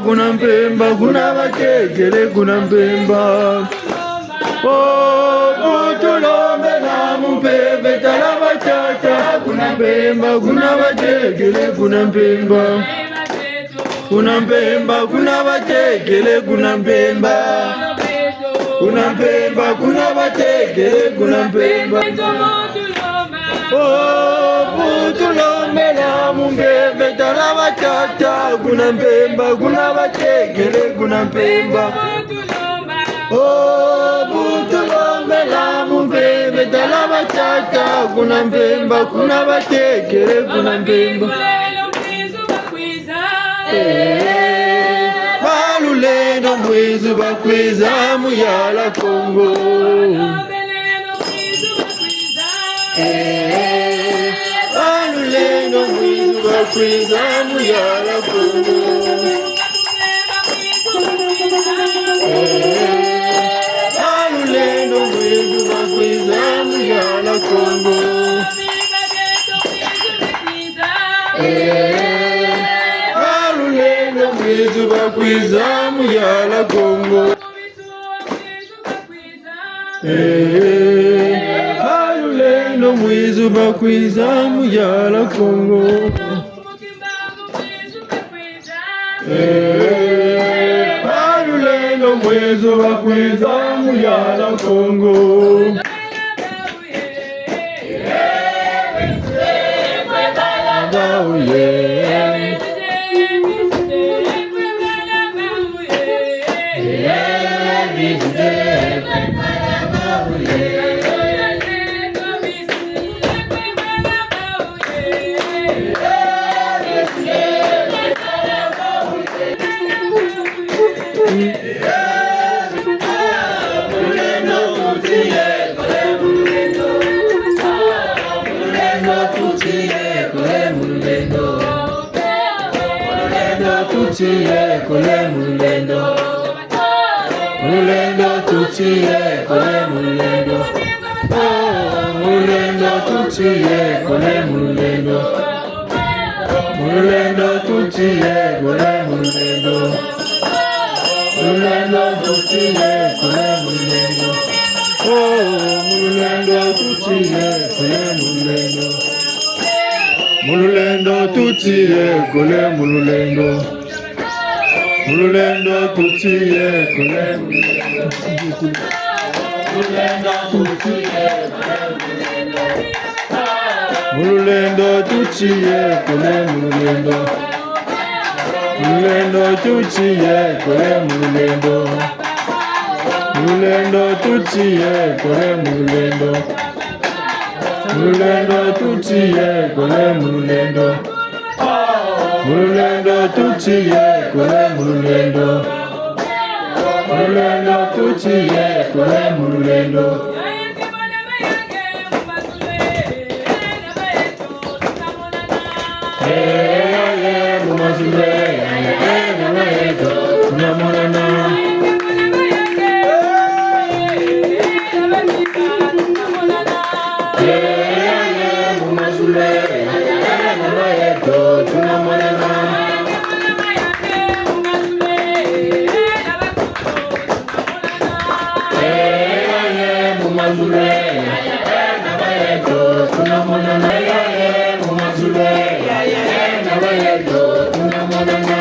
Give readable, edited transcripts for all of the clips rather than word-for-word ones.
kuna mpemba, kuna batekele, kuna mpemba. Oh, butulombe na mupeve talaba chata, kuna mpemba, kuna batekele, kuna mpemba. Kuna mpemba, kuna batekele, kuna mpemba. Kuna mpemba, kuna batekele, kuna mpemba. Oh, butulombe na mupeve talaba chata, kuna mpemba, kuna batekele, kuna mpemba. Oh, butulombe la mupeve talaba chata, kuna mpemba, kuna batekele, kuna mpemba. Balulendo mwizu bakwiza muyala Kongo. Balulendo mwizu bakwiza muyala Kongo. Balulendo mwizu bakwiza muyala Kongo. Mwizu bakwiza muyala Kongo. Balulendo mwizu bakwiza muyala Kongo. Balulendo mwizu bakwiza muyala Kongo. Tuchie kule mulendo, mulendo tuchie kule mulendo, mulendo tuchie kule mulendo, mulendo tuchie kule mulendo, mulendo tuchie kule mulendo, mulendo tuchie kule mulendo, mulendo tuchie kule mulendo. Mululendo tuchie kule mulendo. Mululendo tuchie kule mulendo. Mululendo tuchie kule mulendo. Mululendo tuchie kule mulendo. Mululendo tuchie kule mulendo. Mululendo tuchie kule mulendo. Mululendo tuchie kule mululendo. Mululendo tuchie kule mululendo. Mumazule mama yetu tunamonana. Mumazule mama yetu tunamonana. Mumazule mama yetu tunamonana. Mumazule mama yetu tunamonana.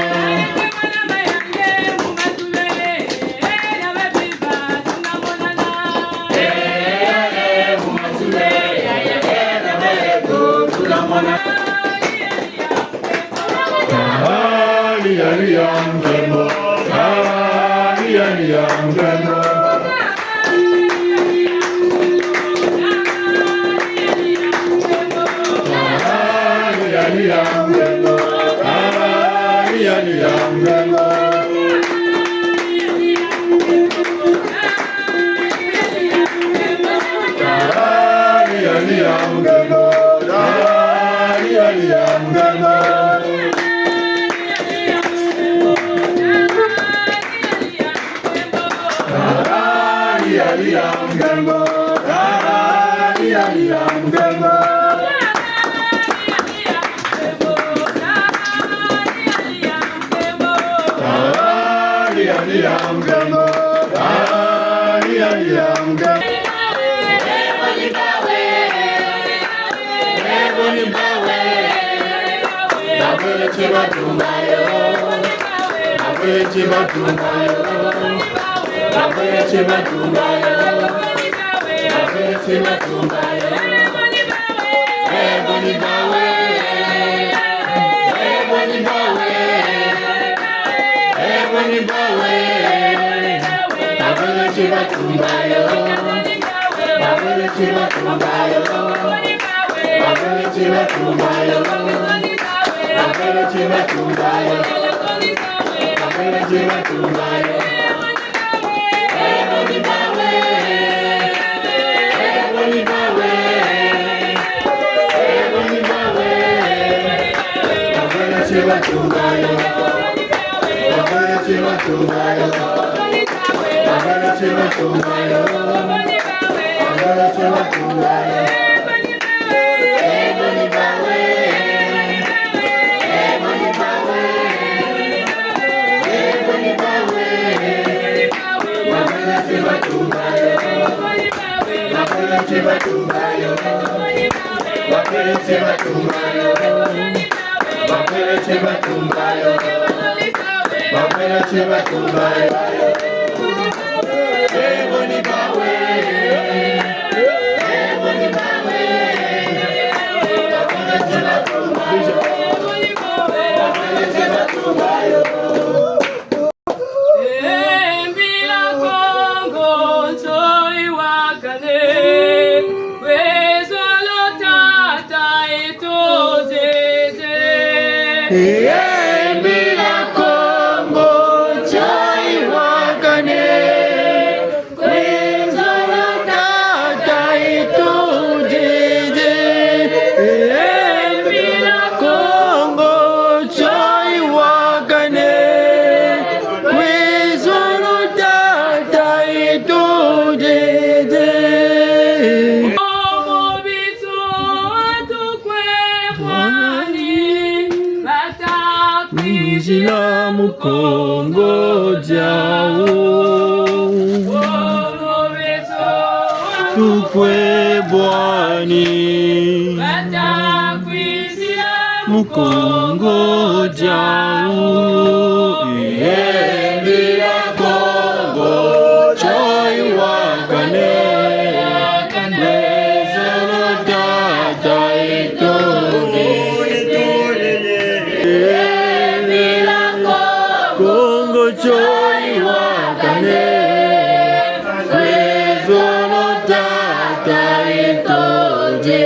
Kongo jau tukwe bwani Mukongo jau Mbira Kongo choi wakane Wezono dada itone Kongo choi wakane Wezono dada itone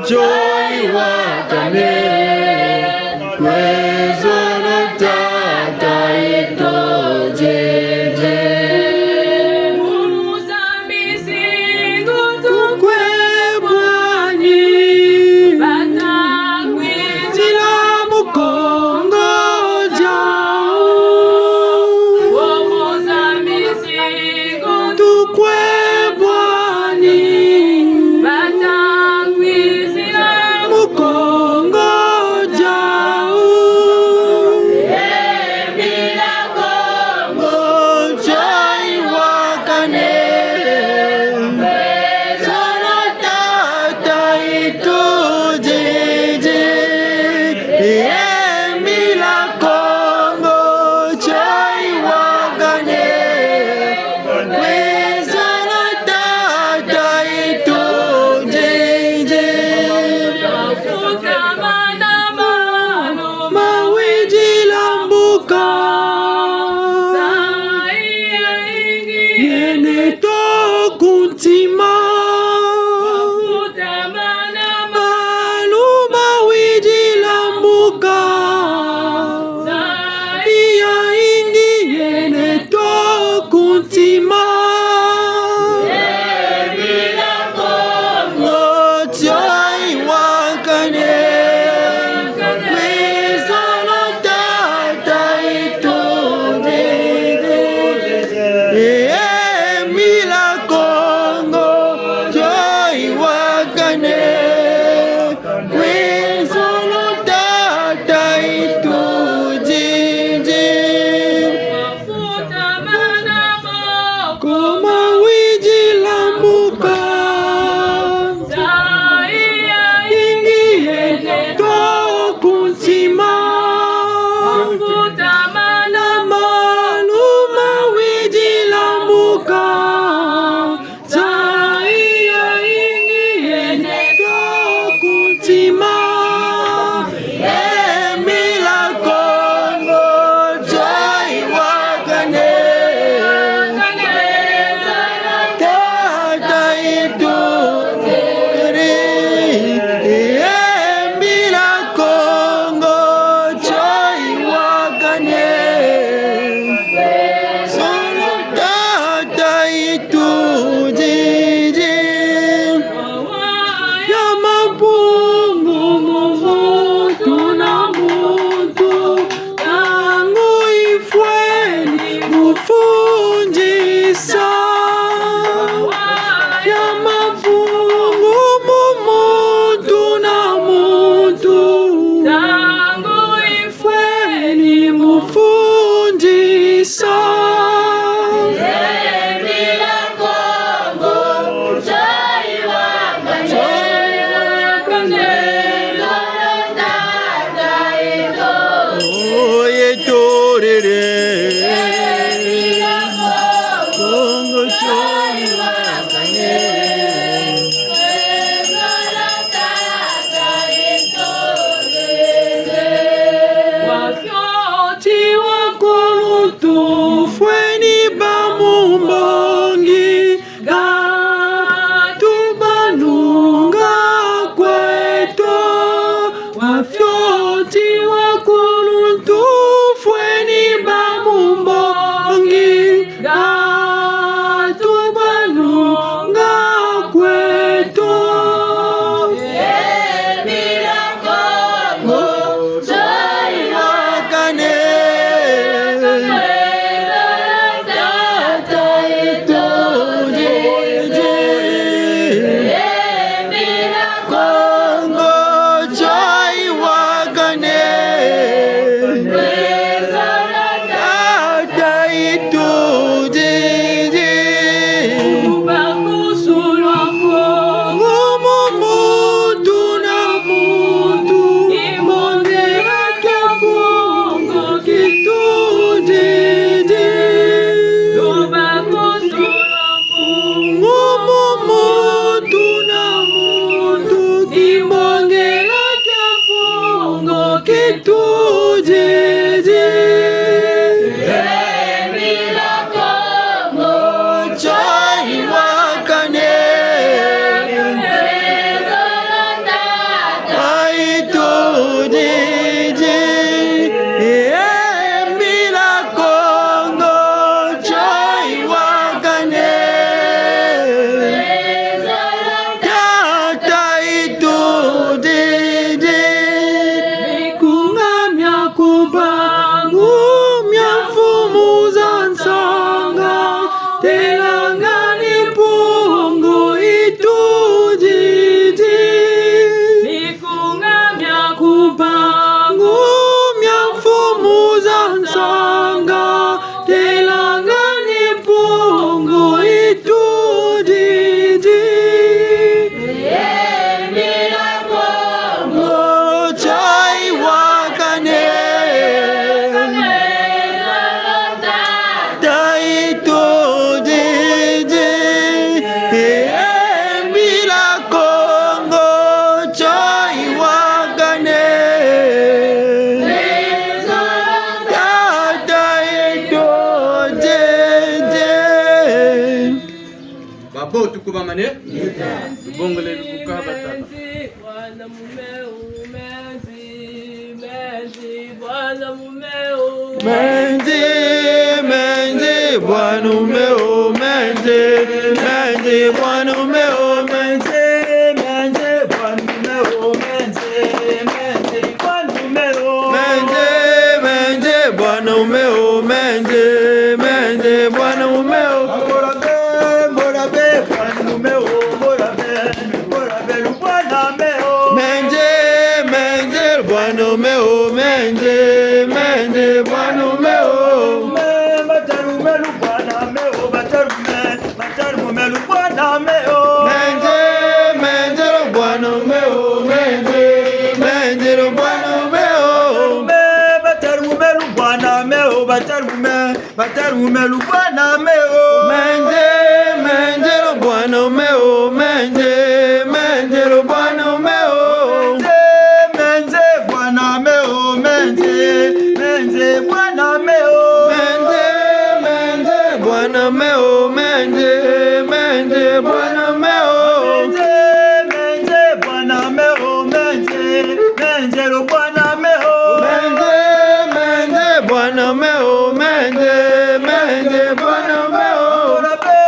Joy wakane Wezono tata ito jeje Uruzambisi ngutukwe bwani Batakwi zila mukongo jau Uruzambisi ngutukwe bwani Batakwi Kongo jau Mbira Kongo choi wakane Wezono tata ito jeje Mbira Kongo choi wakane Wezono tata ito jeje Mawiji lambuka Yene to buka Zaya ingi ene kutima Emila Kongo Joy Wakane Tata itu Emila Kongo Joy Wakane Solo tata itu jiji Yamapungu mutu na mutu Tangu ifweni mufundisa Yamapungu mutu na mutu Tangu ifweni mufundisa Tukubamane bongole buka batata Menzi bwana mumeo menzi bwana mumeo menzi bwana mumeo menzi bwana mumeo menzi bwana mumeo menzi bwana mumeo Batarume lu bwana meo menze, menze, bwana meo. Menze, menze, bwana meo, menze, menze, lo bwana meo. Menze, menze, bwana meo, menze, menze, bwana meo. Morabe,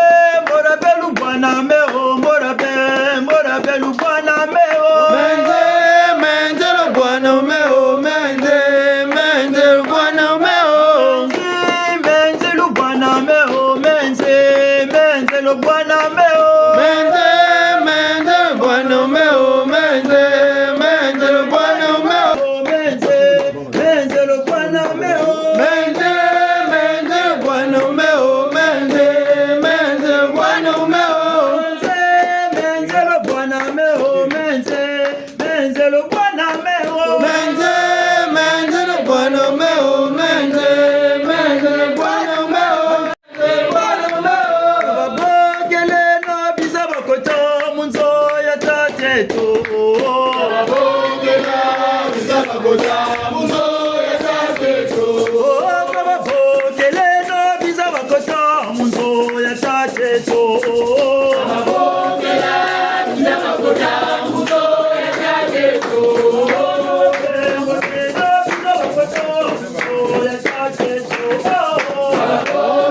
morabe, lo bwana meo, morabe, morabe, lo bwana meo. Menze, menze, lo bwana meo, menze, menze, lo bwana meo. Menze, lo bwana meo, menze, menze, lo bwana meo. Menze, menze, bwana meo, menze, menze, lo bwana meo. Menze, menze, lo bwana meo. Menze, menze, bwana meo, menze, menze, bwana meo. Menze, lo bwana meo, menze, menze, lo bwana meo. Menze, menze, lo bwana meo, menze, menze, lo bwana meo. Bwana meo. Babogele no bisa bakoto munzo ya tateto. Babogela, bisa bakota, muzo ya tateto. Babogele no bisa bakoto munzo ya tateto. Babogela, bisa bakota, muzo ya tateto.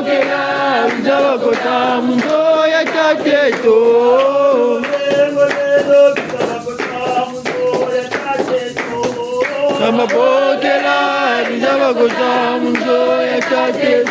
Babogela, bisa bakota, muzo ya tateto. Babogela, bisa bakota, muzo ya tateto.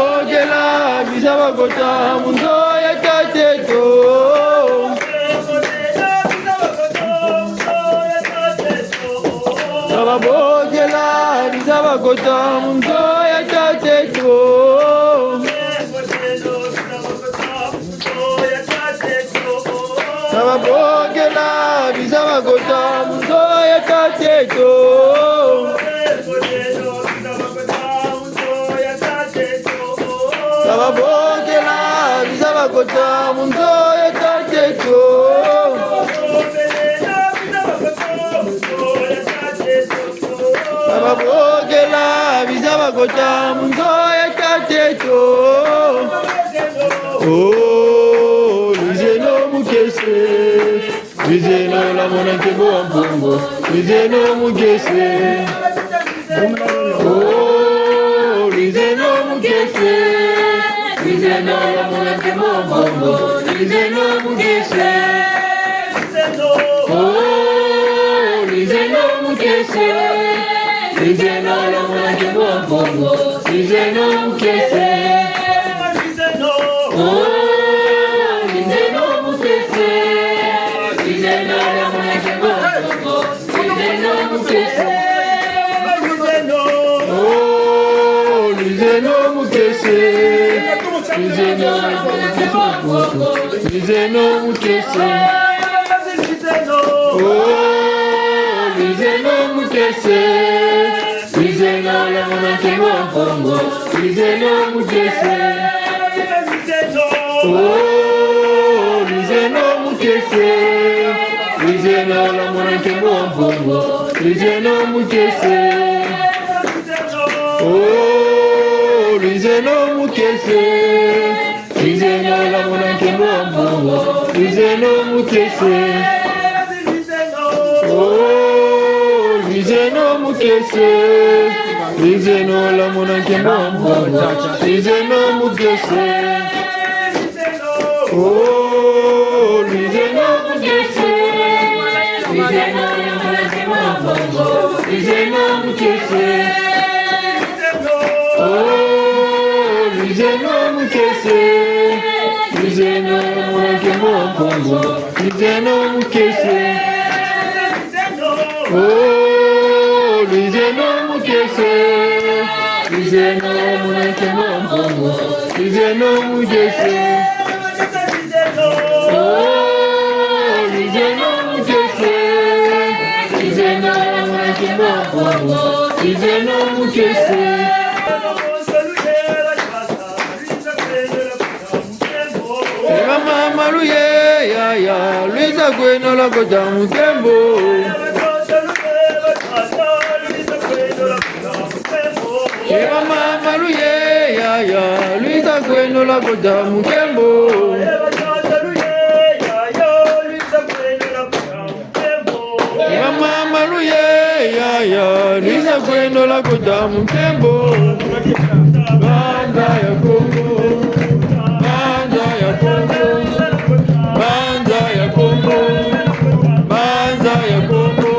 Babogela, bisa bakota, muzo ya tateto. Babogela, bisa bakota, muzo ya tateto. Babogela, bisa bakota, muzo ya tateto. Babogela, bisa bakota, muzo ya tateto. Babogela, bisa bakota, muzo ya tateto. Babogela, bisa bakota, muzo ya tateto. Oh, Lizeno mukese, Lizeno la monanke bo ampongo, Lizeno mukese. Oh, Lizeno mukese, Lizeno la monanke bo ampongo, Lizeno mukese. Oh, Lizeno mukese, Lizeno la monanke bo ampongo, Lizeno mukese. Oh, Lizeno mukese, Lizeno la monanke bo ampongo, Lizeno mukese. Oh, Lizeno mukese, Lizeno la monanke bo ampongo, Lizeno mukese. Oh, Lizeno mukese, Lizeno la monanke bo ampongo, Lizeno mukese. Oh, Lizeno mukese, Lizeno la monanke bo ampongo, Lizeno mukese. Oh, Lizeno mukese, Lizeno la monanke bo ampongo, Lizeno mukese. Oh, Lizeno mukese, Lizeno la monanke bo ampongo, Lizeno mukese. Oh, Lizeno mukese, Lizeno la monanke bo ampongo, Lizeno mukese. Oh, Lizeno mukese, Lizeno la monanke bo ampongo, Lizeno mukese. Oh, Lizeno mukese, Lizeno la monanke bo ampongo, Lizeno mukese. Oh, Lizeno mukese, Lizeno la monanke bo ampongo, Lizeno mukese. maluye ya ya Luisa kweno la kota mukembo mama maluye ya ya Luisa kweno la kota mukembo mama maluye ya ya Luisa kweno la kota mukembo banda ya Kongo banda ya Kongo banda ya Kongo banda ya Kongo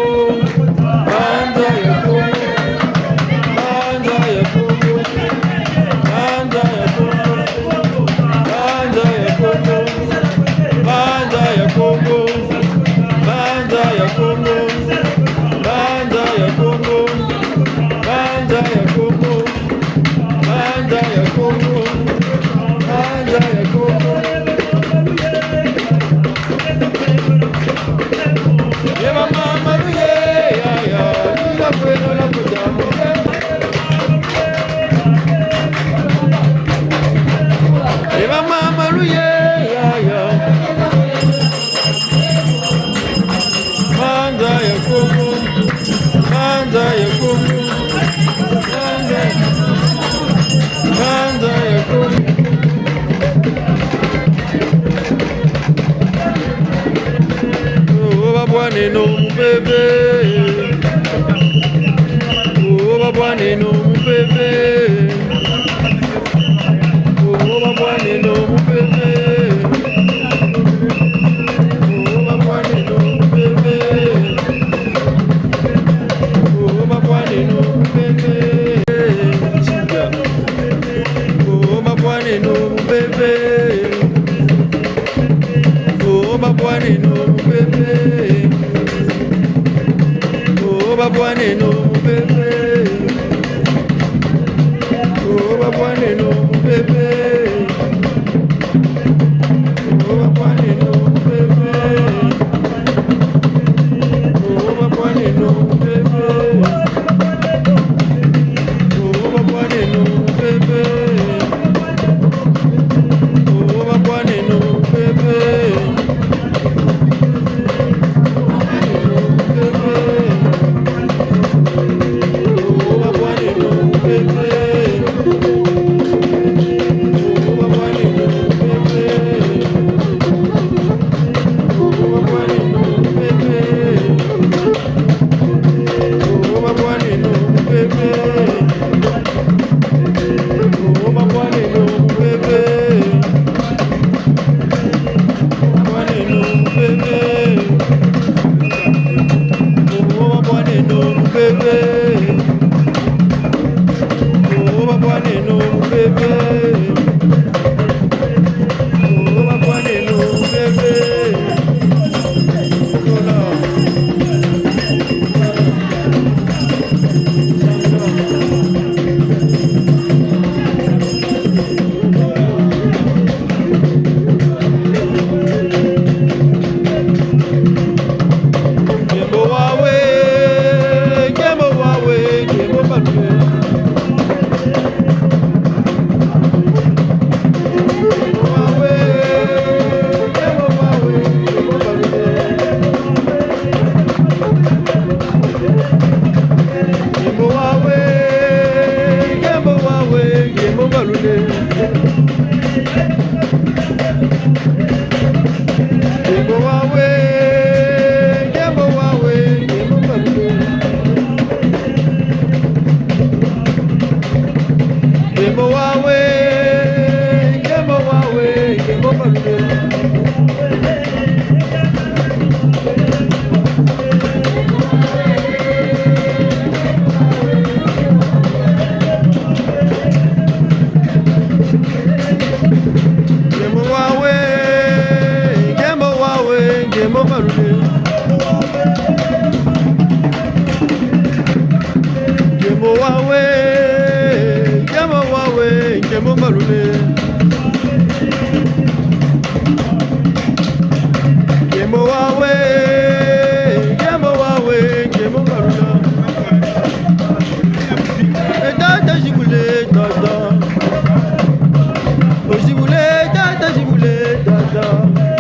banda ya Kongo banda ya Kongo banda ya Kongo banda ya Kongo banda ya Kongo banda ya Kongo banda ya Kongo banda ya Kongo banda ya Kongo banda ya Kongo ye mama maluye ya ya ila kweno la kujamu ye mama maluye ya ya banda ya Kongo banda ya Kongo banda ya Kongo oh babwane no mbebe oh babwane no mbebe oh babwane no mbebe oh babwane no mbebe oh babwane no mbebe oh babwane no mbebe oh babwane no mbebe oh babwane no mbebe oh babwane no mbebe oh babwane no mbebe oh babwane no mbebe oh babwane no mbebe oh babwane no mbebe Ojibule, tata jibule, tata.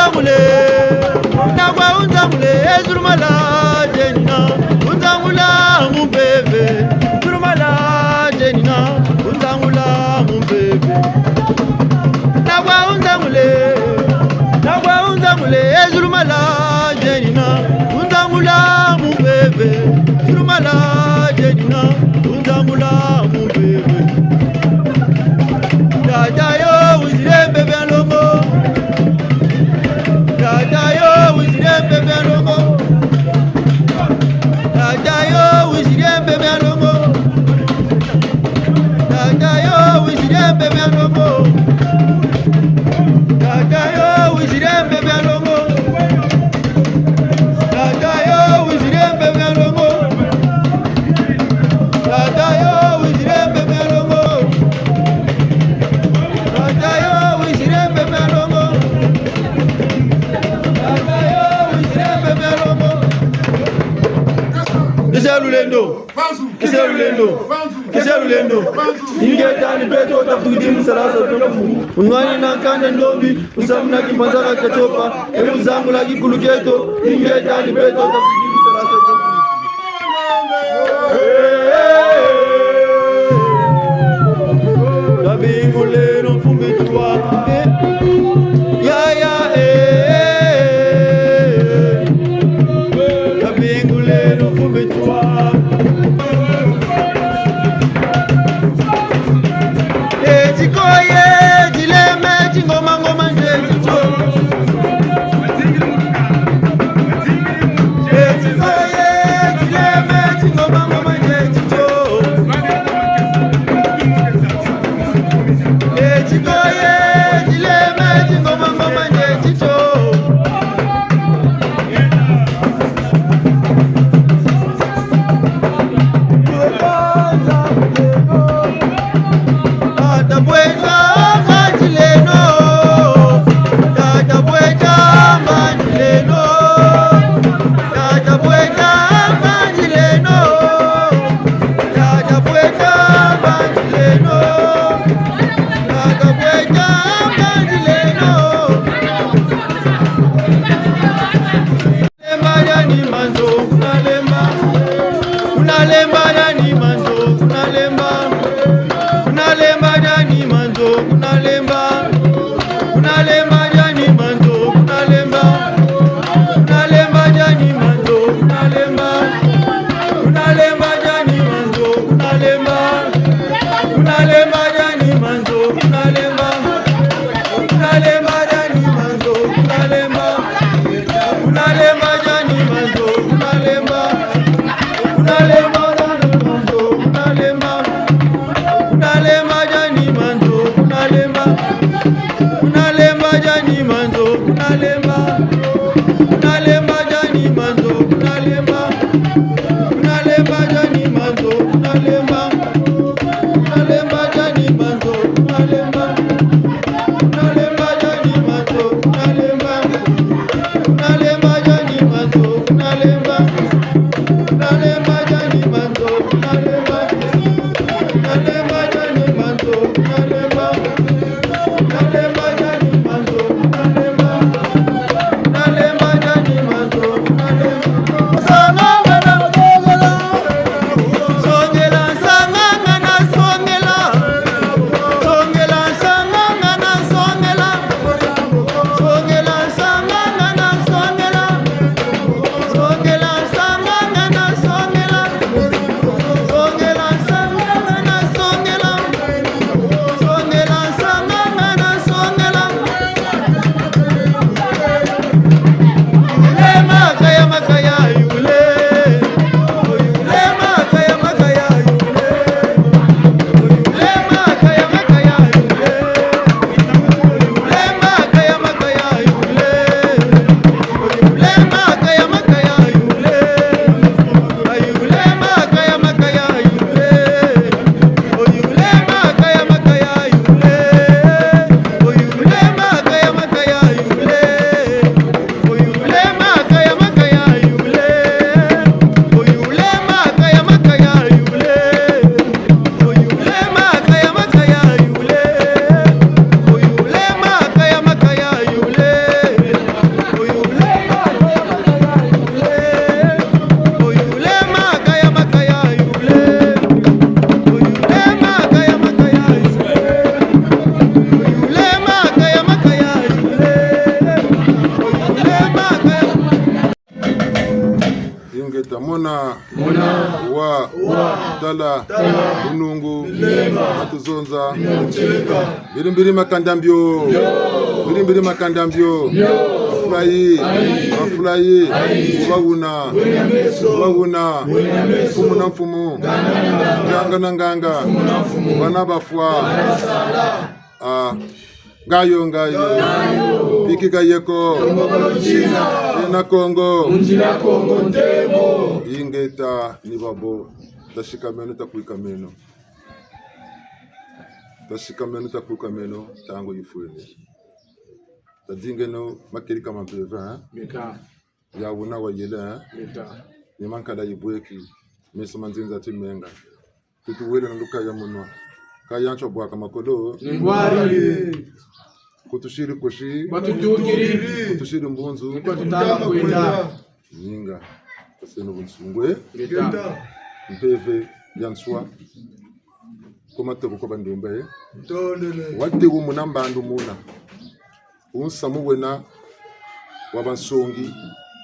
unzamule nagwa unzamule ezurumala jenina unzamula mumbebe zurumala jenina unzamula mumbebe nagwa unzamule ezurumala jenina unzamula mumbebe zurumala jenina unzamula mumbebe Jajayo uzirembe byalongo Jajayo uzirembe byalongo Jajayo uzirembe byalongo Jajayo uzirembe byalongo Jajayo uzirembe byalongo Jajayo uzirembe byalongo Jajayo uzirembe byalongo Kiselulendo Ingetani beto tafudimu salasa tunafu Unwani na kanda ndobi Usamuna kipanzaka kachopa Emu zangu lagi kuluketo Ingetani beto tafudimu salasa tunafu Tabinguleno fumbitwa Ya ya Tabinguleno fumbitwa Sa ingeta mona wa tala unungu atuzonza birimbiri makandambyo afurahi ubawuna mfumu na mfumu nganga na nganga bana bafwa ngayo ikika yeko na Kongo ntemo ingeta ni babo tashikameno takuikameno takuikameno tango yifwele tadingeno makirika mapeva ya wuna wa yela ni mankada yibweki mesa manzinza timenga tutuwele na luka ya munwa kayancho bwaka makolo ngwari kutushiri koshi batutugiri kutushiri mbunzu kwenda nyinga taseno bunsungwe mpeve yanswa komateko ko bandumbe wati umunambandu muna unsamu wena wabansongi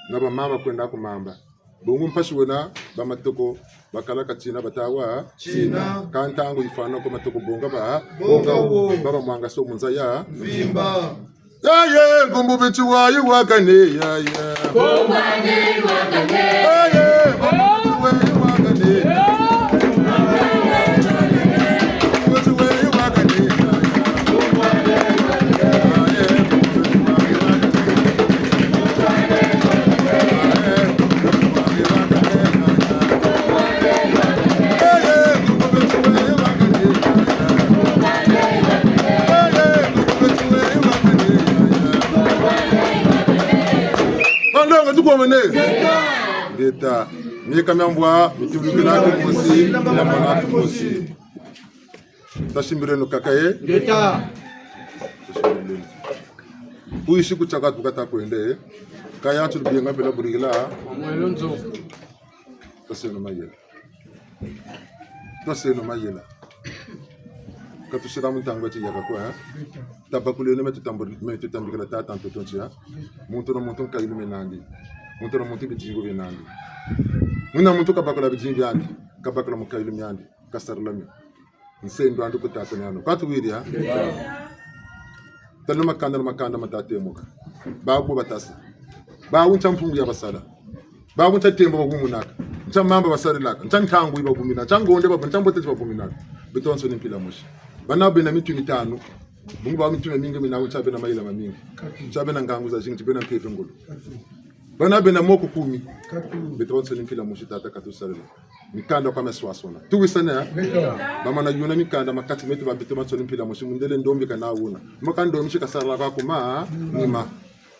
nabamama kwenda kumamba bungu mpashi wena bamateko bakala katina batawa china kantango ifana ko mateko bonga baba mwanga so munza ya vimba yaye ngumbu bichi wayi wakane yaye Kumane wakane yaye ngumbu wayi wakane Ngeta mieka myambwa mitulukila kumosi na mala kumosi tashimbire no kakaye ngeta uishi kuchaka tukata kwende kaya tulibienga pela burigila mwelonzo taseno mayela katushira mutango ati yaka kwa tabakulele metutambikala tata ntotonchia muntu na muntu kailu menandi muntu na muntu bijingo benandi muna muntu kabakala bijingo yandi kabakala mukailu myandi kasarlami nsendo andu kutata nyano katuwiria tanu makanda matatemuka babu batasa babu champungu ya basala babu chatemba bagumunaka nchamamba basarilaka nchantangu ibagumina changonde babu nchambote baguminaka bitonso nimpila mushi banabe na mitu mitano bungu ba mitu mingi minawo chabe na maila mamingi chabe na ngangu za jingi bena mpepe ngolo banabe na moko 10 bitonso nimpila mushi tata katusarela mikanda kwa meswasona tuwisana bama na yuna mikanda makati metu ba bitoma so nimpila mushi mundele ndombi kana una makando mishika sala ba kuma nima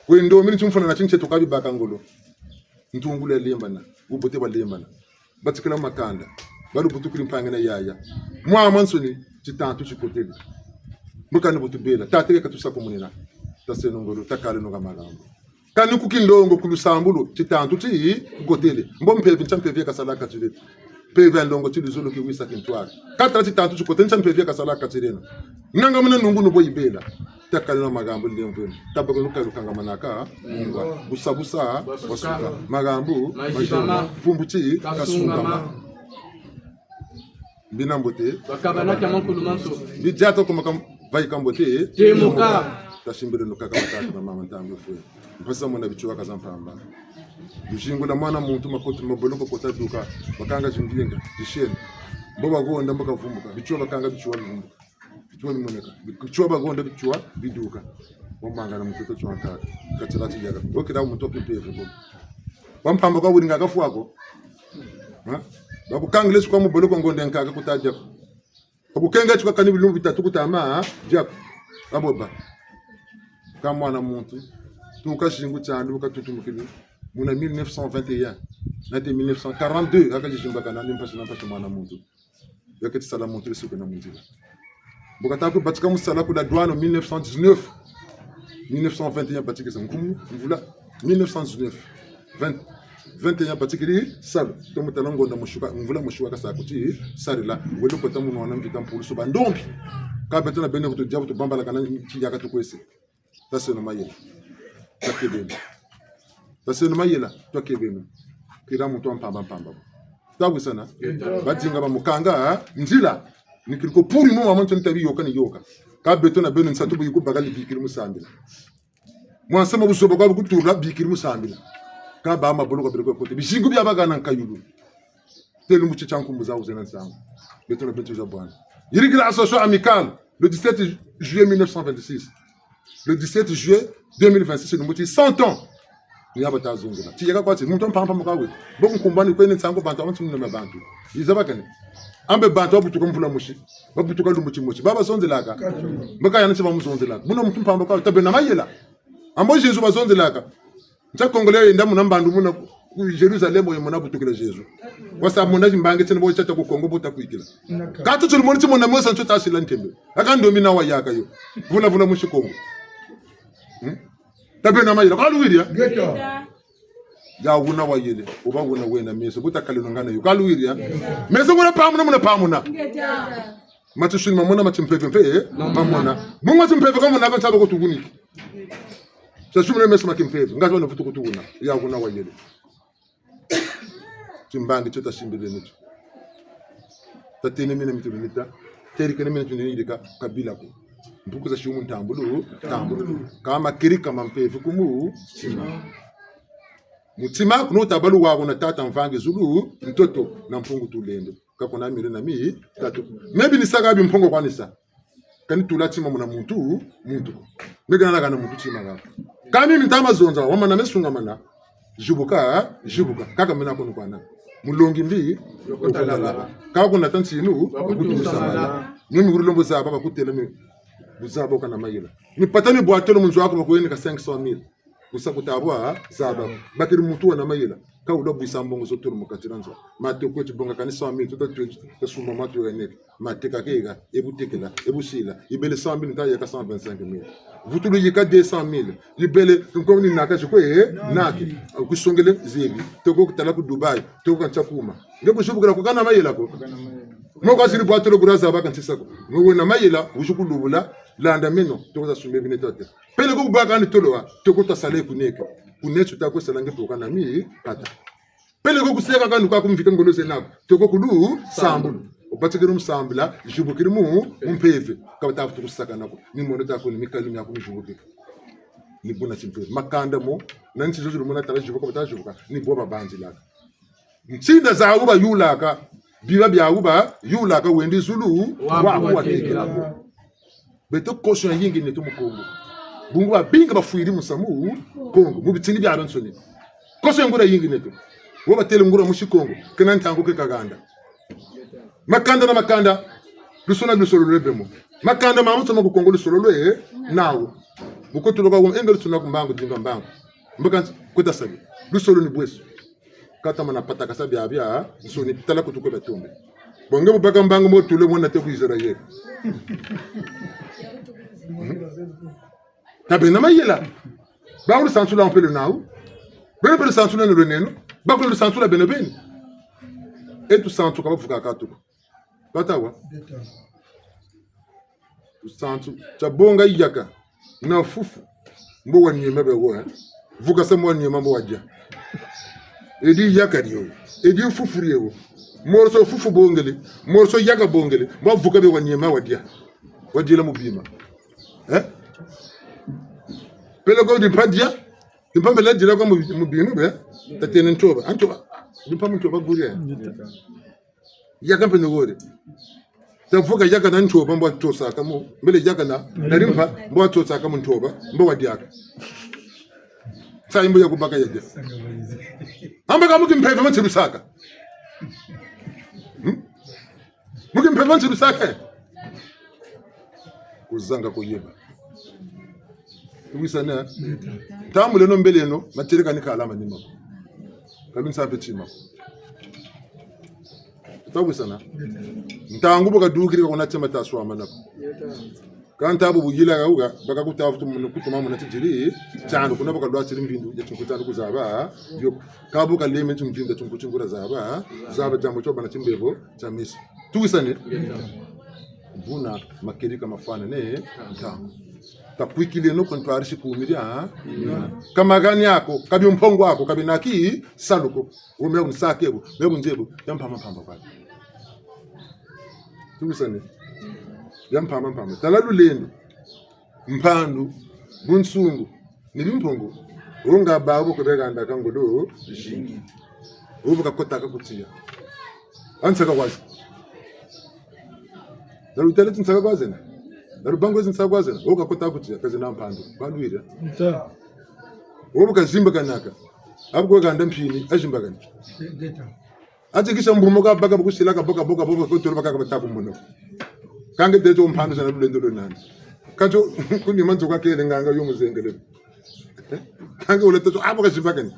we ndombi ntumfuna na chinche tokabi baka ngolo ntungule lembana ubote ba lembana batikala makanda baru butukuli mpanga na yaya mwa mansoni chitantu chikoteli mukani butubela tateke katusa komunina taseno ngolo takale no gamagambo kani kukindongo kulusambulo chitantu chi kukoteli mbompevi nchampevi kasalaka chile peve ndongo chilizolo kiwisa kintwara katra chitantu chikoteli nchampevi kasalaka chilena nanga muna nungu no boyibela takale no magambo lemvweni tabako lukanga manaka ngwa busabusa wasuka magambo majama pumbuchi kasungama binambote bakabana kya mankulu manso bijato kuma vai kambote temuka tashimbire no kaka matatu na mama ntambe fwe mpasa mwana bichuwa kazampamba bishingo na mwana muntu makoto maboloko kota duka bakanga jinginga disheni mboba gonda mboka vumbuka bichuwa bakanga bichuwa vumbuka bichuwa limoneka bichuwa bagonda bichuwa biduka bombanga na mtoto chwa tatu katirati yaga okira muntu opipevu bo bampamba kwa wuringa kafuako bakukangile kwa muboloko ngonde nkaka kutaja bakukenga chika kanibi lumbi bitatu kutama jako aboba kama mwana muntu tukashingu chandu katutumukile muna 1921 nate 1942 akajishimba kana mpasha mwana muntu yakati sala muntu lisuko na munjira bukataku batika musala kula douane 1921 batika sankumu mvula 1919 21 batikiri sal to mutanango na mushuka mvula mushuka kasakuti sarila welo kota muno na mvita mpulu so bandombi ka betana bene kuto jabu to bambala kana chiyaka to kwese taseno mayela takebeni taseno mayela takebeni kila mtu mpamba tabu sana batinga bamukanga njila nikiliko puri mo mamanto ntabi yoka ni yoka ka beto na beno nsatu buyiku bagali bikiri musambila mwansema busoba kwa bukutura bikiri musambila ka ba mabolo kwa biko kote bishigu bya bagana nkayulu telu muche chanku muzawu zena nsangu beto na beto za bwana yirigira association amicale le 17 juillet 1926 le 17 juillet 2026 nous muti 100 ans ni abata zungula tiyeka kwati muntu mpampa mukawe bokukumbani kwene nsangu bantu abantu munema bantu izabakane ambe bantu abutuka mvula mushi babutuka lumuchi mushi baba sonzelaka mbaka yana siba muzonzelaka muno muntu mpamba kwa tabe na mayela ambo Jesu bazonzelaka nta kongole ndamu nambandu muna ku Jerusalem yo mona butukela Jesu wasa mona jimbange tene bo chata ku Kongo bota kuikila katu tuli mona mona mosa nto tasila ntembe akando mina wa yaka yo vula mushi Kongo tabe na mayela kaluwiria ya wuna wa yele uba wuna wena meso buta kalino ngana yo kaluwiria meso wuna pamuna matushini mamona matimpeve mamona mungu matimpeve kama na kantaba ko tuguniki sasumule meso makimpeve ngazo na futu kutuguna ya wuna wa yele timbangi chota shimbele nicho tatene mina mitulita teri kene mina tunirika kabila ko mbuku za shumu tambulu kama kirika mampeve kumu mutima kuno tabalu wako na tata mvange zulu mtoto na mpungu tulendo kako na mire na mi tatu maybe ni sagabi mpungo kwanisa kani tulatima muna muntu megana na kana muntu chima ga kami mintama zonza wama na mesunga mana jubuka kaka mina kono kwana mulongi mbi yokotalala kako na tansinu kutumusana mimi gurulombo za baba kutela mi buzaba kana mayela ni patani boatelo munzu wako bakoyeni ka 500,000 kusakutabwa zaba bakiri mutu na mayela ka ulo bisambongo zotoro mukatiranza mate ko tibonga kanisa 100,000 tota suma matu yaneke mateka kega ebutekela ebusila ibele 100,000 ta yaka 125,000 vutulu yika 200,000 ibele ngomni naka jikwe naki kusongele zebi toko kutala ku Dubai toko kanchakuma ngeko shubukira ko kana mayela ko moko asiri boatelo buraza baka ntisako ngo na mayela ushukulubula landa meno toza sumbe binetote pele ko baka ni tolowa toko ta sale kuneka kunetu ta ko salange poka na mi kata pele ko kuseka kanu ka kumfika ngolo senako toko kudu sambulu obatikira umsambula jubukira mu umpeve ka tafutu kusaka nako ni moneta ko ni mikali nyako mjubukira ni bona chimpe makanda mo nanti zozo mona tala jubuka bata jubuka ni boba banzi laka ntinda za uba yulaka biba bya uba yulaka wendi zulu wa tekela beto koso yingi ne to mukongo bungu abinga bafuiri musamu kongo mubitini bya bansoni koso ngura yingi ne to wo batele ngura mushikongo kana ntango ke kaganda makanda lusona lusolo lebemo makanda mamuto mu kongo lusolo lwe nawo bukoto loka ngo engelo tuna kumbango dinga mbango mbaka kota sabi lusolo ni bweso kata mana pataka sabi abia nsoni tala kutuko batombe bonge bubaka mbango mo tule mona te ku Israel tabena mayela baulu santula on peut le naou bele santula no neno bakulu santula benobeni etu santu kaba fuka katuko batawa santu chabonga yaka na fufu mbo wanyema bewo vuka se mo wanyema mbo wajja edi yaka dio edi fufu rewo morso fufu bongele morso yaka bongele mbo vuka be wanyema wajja wajila mubima pele ko di padia dimpa mele dira ko mubinu be tatene ntoba antoba dimpa ntoba gure yaka pene gore tavuka yaka na ntoba mbo tosa kamo mele yaka na rimpa mbo tosa kamo ntoba mbo wadiaka sai mbo yakubaka yaje amba kamo kimpeva mtsibusaka mukimpeva mtsibusaka kuzanga kuyeba wisana tamule no mbeleno matereka ni kala manima kabinsa petima tawisana ntangu boka dukiri ko natema taswa manako kanta bu bugila gauga baka kutafutu mun kutuma mun tijiri cyane kuna boka lwatiri mbindu ya tunkutana kuzaba yo kabu kaleme tumvinda tunkuchungura zaba jambo choba na chimbebo chamisi tuwisane buna makerika mafana ne ntangu takwikile no kontwarishi kuumiria kama gani yako kabi mpongo wako kabi naki saluko ume unsakebo mebu njebo yampama kwa tukusane yampama talaluleni mpandu bunsungu nilimpongo unga babu kubeganda kangodo shingi ubuka kotaka kutia ansaka kwazi dalutele tinsaka kwazi na darubango tinsaka kwazi ubuka kotaka kutia kazi na mpandu balwira ubuka zimba kanaka abwo ganda mpini ajimba gani ati kisha mbumo ka baka bukushila ka boka ko tolo baka batabu muno kange dejo mpandu sana lulendo lonani kanjo kuni manzo kwa kele nganga yo muzengele kange uleta to abo kashimba gani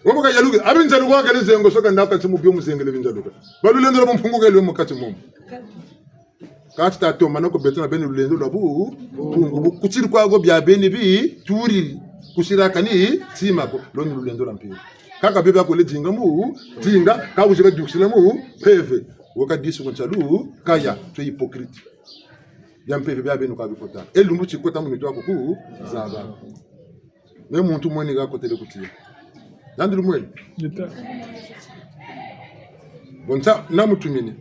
womo ka yaluke abinjalo kwa kele zengo soka ndaka tsimu byo muzengele binjalo balulendo lo mfunguke lo mukati momo kati tato manoko betona bene lulendo lo bu kuchiri kwa go bya bene bi turi kushira kani tsima ko lo lulendo la mpira kaka bebe akole dinga mu dinga ka ushika duksila mu peve woka disu konchalu kaya to hypocrite ya mpeve bya bene kwa bikota elumbu chikota mu nitwa ku zaba ne muntu mwene ga kotele kutia ndandu mwene bonta na mutumini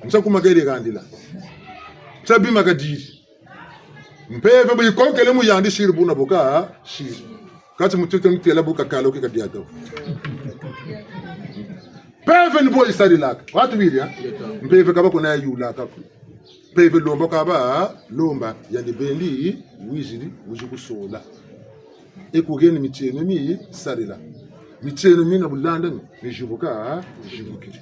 nsa kumagere gandila sabi magadiri mpeve bu ikokele mu yandi shiri buna boka shiri kati mutete mutela boka kalo ke kadiato peve ni boy sari lak watu biria mpeve kaba kuna yula ka peve lomba kaba lomba yandi bendi wizili wujukusola ekugeni micheno mi sarila micheno mi na bulanda ni jubuka jubukiri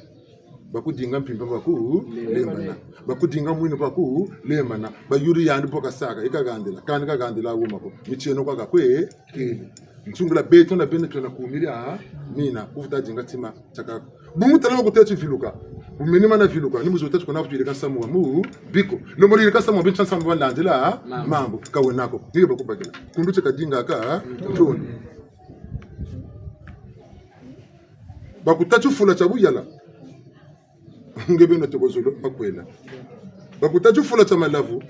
bakudinga mpimba baku lemana bakudinga mwino baku lemana bayuri yandi poka saka ikagandela kandi kagandela wumako micheno kwa gakwe kile nsungula beto na bene tona kuumiria mina ufuta jinga tima chaka bumutala bakutechi filuka umenima na filuka ni muzotatu kuna kujire kasamu mu biko no muri kasamu bintu samu landela mambo kawe nako niyo bakubagela kunduche kadinga ka ntoni bakutachu fula chabuyala ngebeno tokozolo bakwela bakutachu fula cha malavu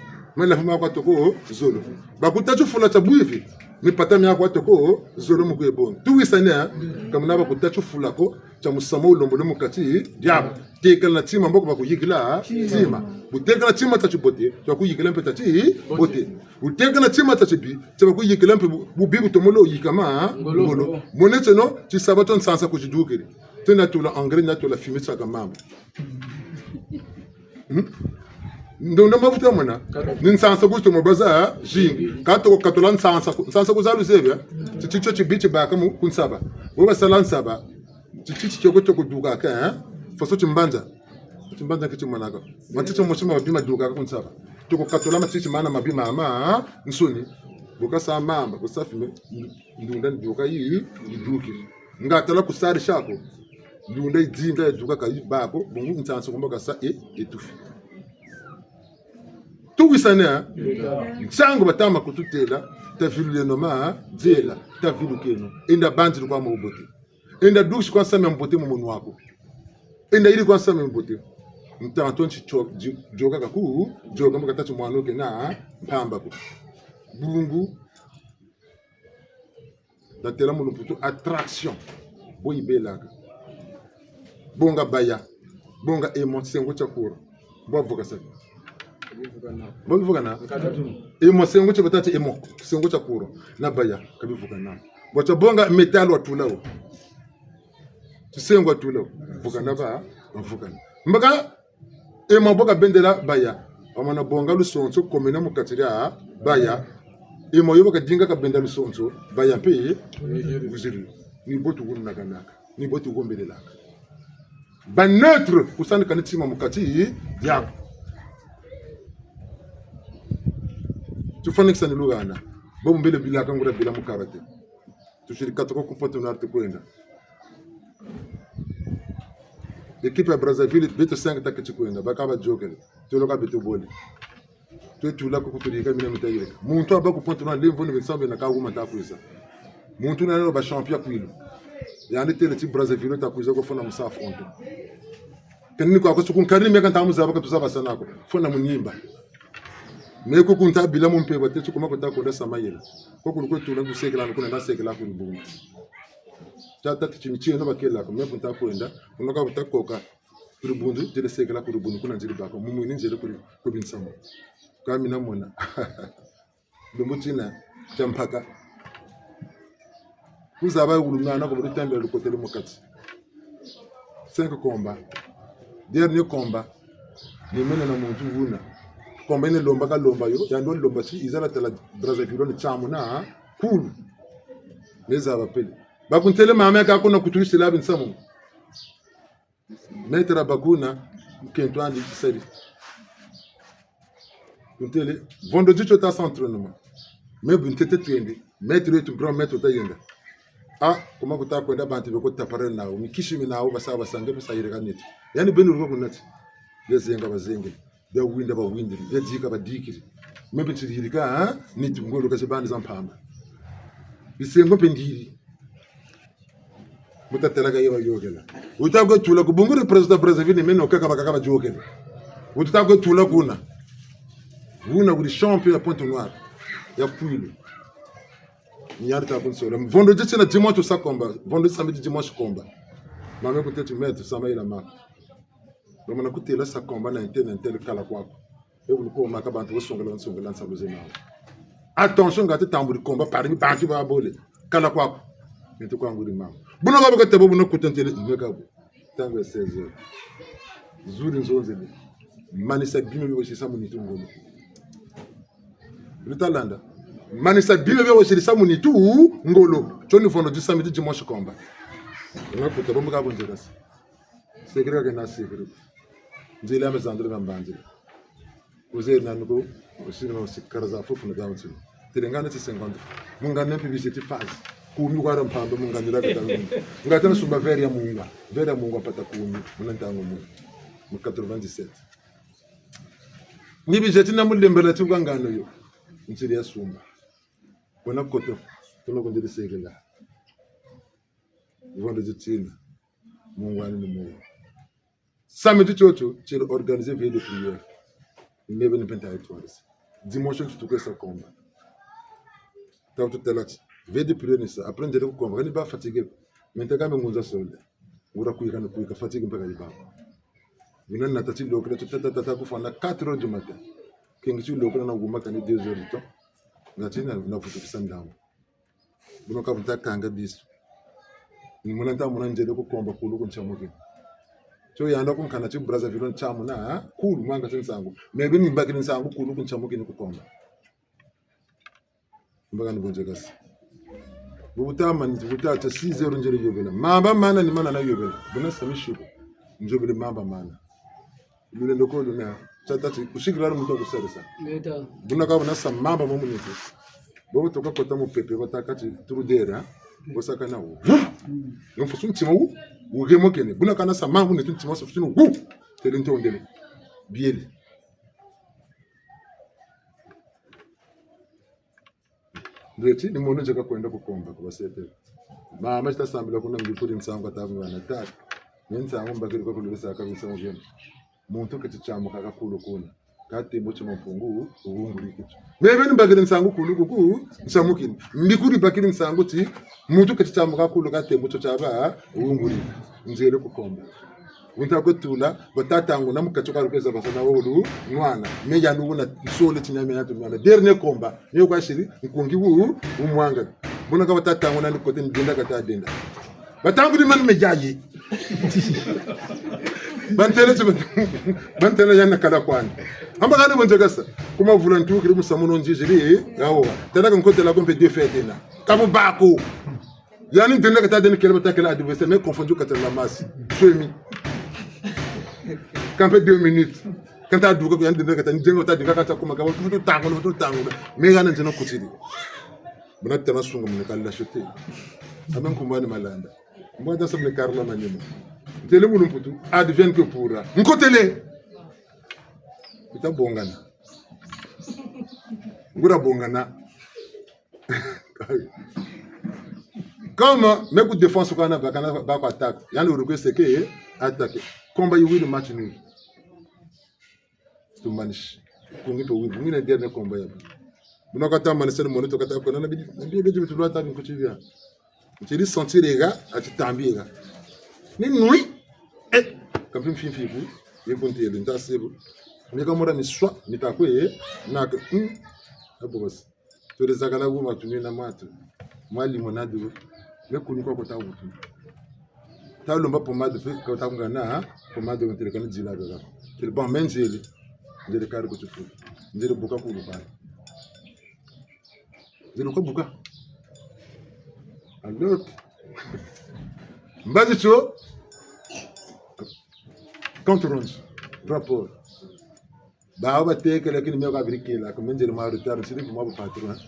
makwa toko zolo bakutachu fula cha buivi mipata myakwa toko zolo mugwebon tuwisanya kamna bakutachu fula ko cha musamo lombo no mukati diabo tekala na tima mboko bakuyigila tima butekala na tima tachibote twakuyigila mpeta chi bote butekala na tima tachibi twakuyigila mpe bubibu tomolo yikama ngolo moneteno ci sabaton sansa ko jidukere tena tula engrais na tula fumer saka mambo ndo mafuta mwana ninsansa gusto mobaza jingi kato katolan sansa kuzalu zebya chicho chibichi baka mu kunsaba woba salan saba chichi choko kuduka ka faso chimbanja kichi mwanaka maticho moshima mabima duka kunsaba toko katola matichi mana mabima ama nsoni boka sa mamba kusafime ndunda duka yi iduki ngatala kusari shako ndunda idinga duka kayibako bongu nsansa kumboka sa etufi tuwisana nsango batama kututela tafilule noma zela tafilukeno enda banzi kwa mobote enda dushi kwa same mbote mu munu wako enda ili kwa same mbote mtantonchi joka kaku joka mkatacho mwanoke na mpamba ko bungu datela munu puto attraction boyibelaka bonga baya bonga emotion chakura bovuka sasa bovugana emo sengo che batati emo sengo cha kuro na baya kabivugana bocha bonga metal watulawo sengo watulawo vugana ba vugana mbaka emo boka bendela baya amana bonga lusonso komena mukatiria baya emo yoboka dinga ka bendela lusonso baya pe vuziri ni botu wunna kanaka ni botu gombelelaka ba neutre kusana kanitima mukati yako tufanix ni lugana bobu mbele bila kangura bila mukarate tushirika toko kupoto na arte kwenda equipe ya Brazzaville beto 5 takati kwenda bakaba joker tuloka beto boli tutula ko kutulika mina mitayireka muntu aba ku ponto na lemvo ni visambe na kaguma takuisa muntu na no ba champion kwilo yani tele ti Brazzaville takuisa ko fona musa fronto tenni ko ko sukun karimi kan tamu zaba ka tuzaba sanako fona munyimba Mais ko kunta bila mon pe wate tu kuma ko ta ko da samayela ko ko tu na ku sekela ko na sekela ko bu tata tichimichie no bakela ko me kunta ko enda ko ka buta ko ka kurubundu jere sekela kurubundu kuna jiri bako mumu ni jere ko bin samo ka mina mona Lumbutina champaka kuzaba ulungana ko muri tambela ko tele mokati 5 combats dernier combat ni mena na muntu vuna combat ne lomba ka lomba yo yando lomba ci izala tala Brazzaville ni chamuna cool leza bapeli bakuntele mama ka kuna kutuisi la bin samu metra bakuna kento andi seri kuntele vondo dicho ta s'entraînement mais buntete twende mettre tu prends mettre ta yenda kuma kutaka kwenda bantu beko tapare nawo mikishimi nawo basaba sange basayire kaneti yani benu ruko kunati yezenga bazenge ya winda ba windiri yedika badikiri mebe tsirika niti ngolo kasebandi zampamba bisengo pendiri mutatela ga yewa yogela utago tula ku bunguru president Brazzaville meno kaka bakaka jogela utago tula kuna guri champion ya Pointe Noire ya Puilo Nyarta Bunsola. Vendredi c'est le dimanche ça combat. Vendredi samedi dimanche combat. Maman peut-être mettre ça mais la main. Donc on a écouté là ça combat na intel kala kwa. Et vous ko makaba to songola ça vous aime. Attention gâte tambour combat parmi bantu ba bolé. Kala kwa. Mais to ko nguri maman. Buno ga ko tebo buno ko tentele ngabo. Tango 16h. Zuri nzonzeli. Manisa bimi bi aussi ça monitu ngolo. Le talanda. Manisa bibe be woshiri samuni tu ngolo choni fondo du samedi dimanche combat na ko tabo mga bonje das sekre ga na sekre nzela amezandre bambanze uze na nuko usino sikaraza fofu na gaunsi tirengana ti 50 munga ne publicity phase kumi kwa rampando munga ndira ka tangu ngata sumba veri ya munga pata kumi munantango mu 97 ni bijeti na mulembela tu ngano yo ntsiri ya sumba Bona koto tono ko ndiri segela vondo jitina mungwani ni mo samedi chocho chiro organiser veille de prière nebe ni penta étoiles dimanche tu ko sa combat taw tout telat veille de prière ni sa après ndere ko combat ni ba fatigué mais taka me ngunza solde ura kuika fatigue mpaka ibaba mina natati lokre tata ko fana 4h du matin kingi tu lokre na nguma kan 2h du temps Natina na futu kisandamu. Buno ka buta kanga bisu. Ni munanta munanjele ko komba kulu ko nchamuke. So yanda ko kana ci Brazzaville nchamu na kulu mwanga sensangu. Mebe ni bakini nsangu kulu ko nchamuke ni ko komba. Mbaga ni bonje gas. Buta man buta ta 6h njere yobela. Mamba mana ni mana na yobela. Buna samishuko. Njobele mamba mana. Lule lokolo na Chatati kushikira mtu kuseresa. Meta. Buna ka bana samamba mu munisi. Bobo toka kota mu pepe batakati turudera bosaka na wo. Yo fosu ntima wo. Ugemo kene. Buna kana samamba mu ntima so fosu wo. Telente ondele. Bieli. Ndeti ni mwono jaka kwenda kukomba kwa sete. Mama chitasambila kuna mjukuri nsangu atabu wana tatu. Nsangu mbakiri kwa kulisa kabisa mjeni. Muntu kati chamu kaka kulu kuna kati mocho mpungu uunguri kitu mebe ni bagire nsangu kulu kuku nsamukini mbikuri bakiri nsangu ti muntu kati chamu kaka kulu kati mocho chaba uunguri nzele kukomba unta kutula batatangu na mukacho karukeza basana wolu nwana meja nubuna sole tinyame yatu nwana dernier combat niyo kwa shiri nkungi wu umwanga buna ka batatangu na kote ndinda kata denda batangu di man mejayi bantele yana kala kwani amba kana bonjegasa kuma volunteer kiri musamuno njijiri yawo tena kan kote la kompe deux fêtes na kamu bako yani ndenda kata deni kele batakela adversaire mais confondu kata la masse femi kampe 2 minutes quand ta duko yani ndenda kata njengo ta dinga kata kuma kawo tutu tango mais yana njeno kutiri buna tena sunga mun kala shete amen kumbani malanda mbona sable karla manyemo tele mulu putu advienne que pourra nkotele ita bongana ngura bongana comme meku défense ko na bakana ba ko attaque yani uruko seke attaque combat you win match nul to manish kungipo wivu ngine ndia ne komba yabo bunakata manesele moneto kata ko na bi beji bitu lata ni kuchivia mchili sentir les gars atitambira ni nui kapim fifu yekonti yele ntasebo nika mora ni swa nitakwe na ka abo bas to rezakala guma tumina matu mali monadu me kunikwa ko tawutu talomba pomade pe ko tangana pomade on telekana jila gaga tel bon menjeli ndele kar ko tutu ndele buka ko buka ndele ko buka alors mbazi cho contrôle rapport ba teke lakini mimi kwa birikela kwa menjeli ma retard sidi kwa mabu patron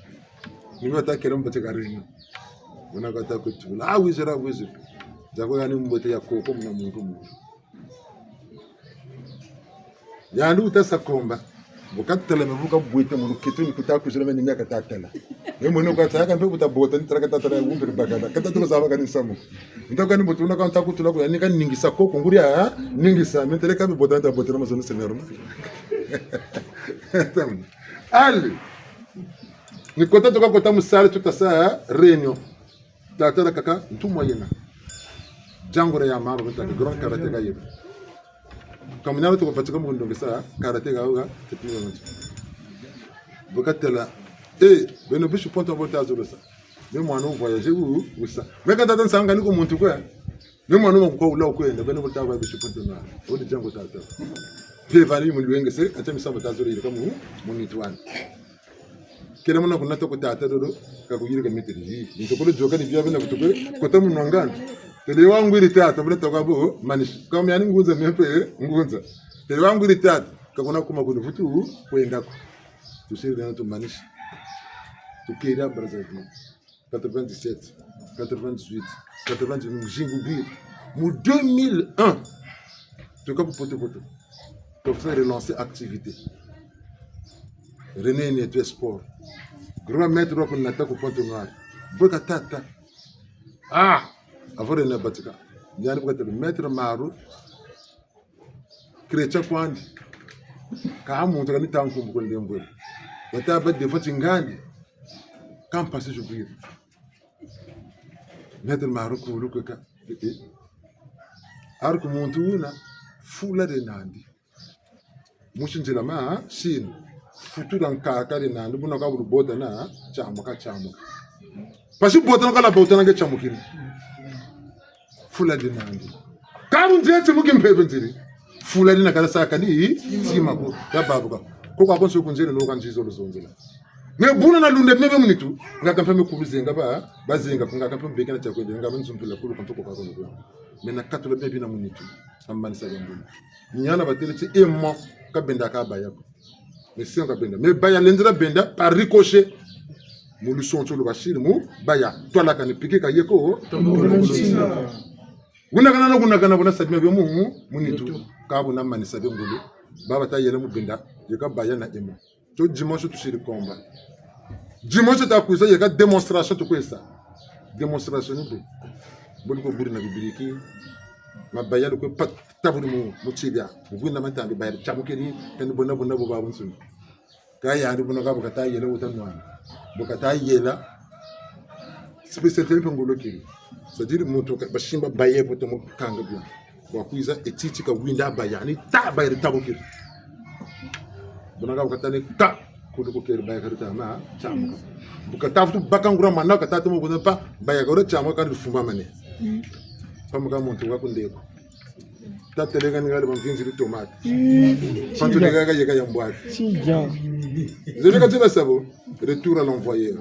mimi watakela mbate garini unakata kutula wizera wizera zako yani mbote ya koko mna mungu yandu utasa komba bukatela mebuka bwite mu kituni kutakuzira meni myaka tatela mwe ko tsaka mpe butabota ntraka tatela ngumbiri bagada katatula zaba kani samu ntoka ni butuna ka ntakutula ko yani kan ningisa koko nguria ningisa mentele ka bota ntabotela mazono senero ali ni kota toka kota musale tutasa réunion tatela kaka ntumwa yena jangore ya mama bataka grand karate ga yeba kamnyalo to patika mu ndongesa karate ga uga tetino nti bokatela beno bishu ponto bota azulusa me mwana voyager u usa me kata tan sanga ni ko muntu ko me mwana mo ko ula ko enda beno bota ba bishu ponto na odi jango tata pe vali mu lwengese ata misamba tazuru ile kamu munitwan kile mwana kuna to ko tata dodo ka kuyire ka metri ni to ko joka ni bia bena kutoke ko tamu nangana tele wangu ile tata bule tokabo manish kama yani ngunza mepe ngunza tele wangu ile tata kakuna kuma kunufutu kwenda ko tusiri na to manish tukira Brazzaville 97 98 99 jingubi mu 2001 tukapo poto pour faire relancer activité René Netwe Sport grand maître ko nata ko Pointe Noire boka tata avore na batika yani boka tata maître maru chrétien kwandi ka muntu kan tanku ko ndembo bata ba de fati ngandi kam passer je veux maître maru ko luka arko muntu na fula de nandi mushinjila ma shin futura nkaka de nandi buna ka buru bota na chamuka pasi bota na kala bota na ke chamukini fula de nandi karu nzete mukim peventiri fula de na kala saka ni sima ko ya babuka ko kwa konso kunjele no kanjizo lozonzela me buna na lunde mebe munitu ngaka mpeme kubizenga ba bazinga ngaka mpeme bekana chakwende ngaka nzumpila kulu kantoko kwa kono me na katula bebi na munitu amani sa yangu nyana batele ti emo ka benda ka bayako mais si on ka benda mais baya lendra benda par ricochet mu luson to lo bashir mu baya to la kan piquer ka yeko guna kana bona sabime be mu munitu ka bona mani sabe ngulu baba ta yele mu benda yeka baya na emo to dimanche to shiri combat dimanche ta kuza yeka démonstration to kwesa démonstration ni boli ko buri na bibiriki mabaya ko pat taburi mu chibia bugunda matambi bayar chamukiri kan bona bo babun sun ka ya ri bona ka bukata yela wutan wan bukata yela spécialité ngolo kiri c'est-à-dire moto ka bashimba baye poto mo kanga bia wa kuiza etiti ka winda bayani ta bayar tabukiri bona ka bukata ne ka ko ko kiri bayar ta ma chamuka bukata futu bakangura manna ka tatu mo bona pa bayar ko chamuka ka fumba mane pamuka muntu wakundeko tateleka ngale bamvinzi li tomate panto lega yeka ya mbwa si bien zebeka teba sabo retour à l'envoyeur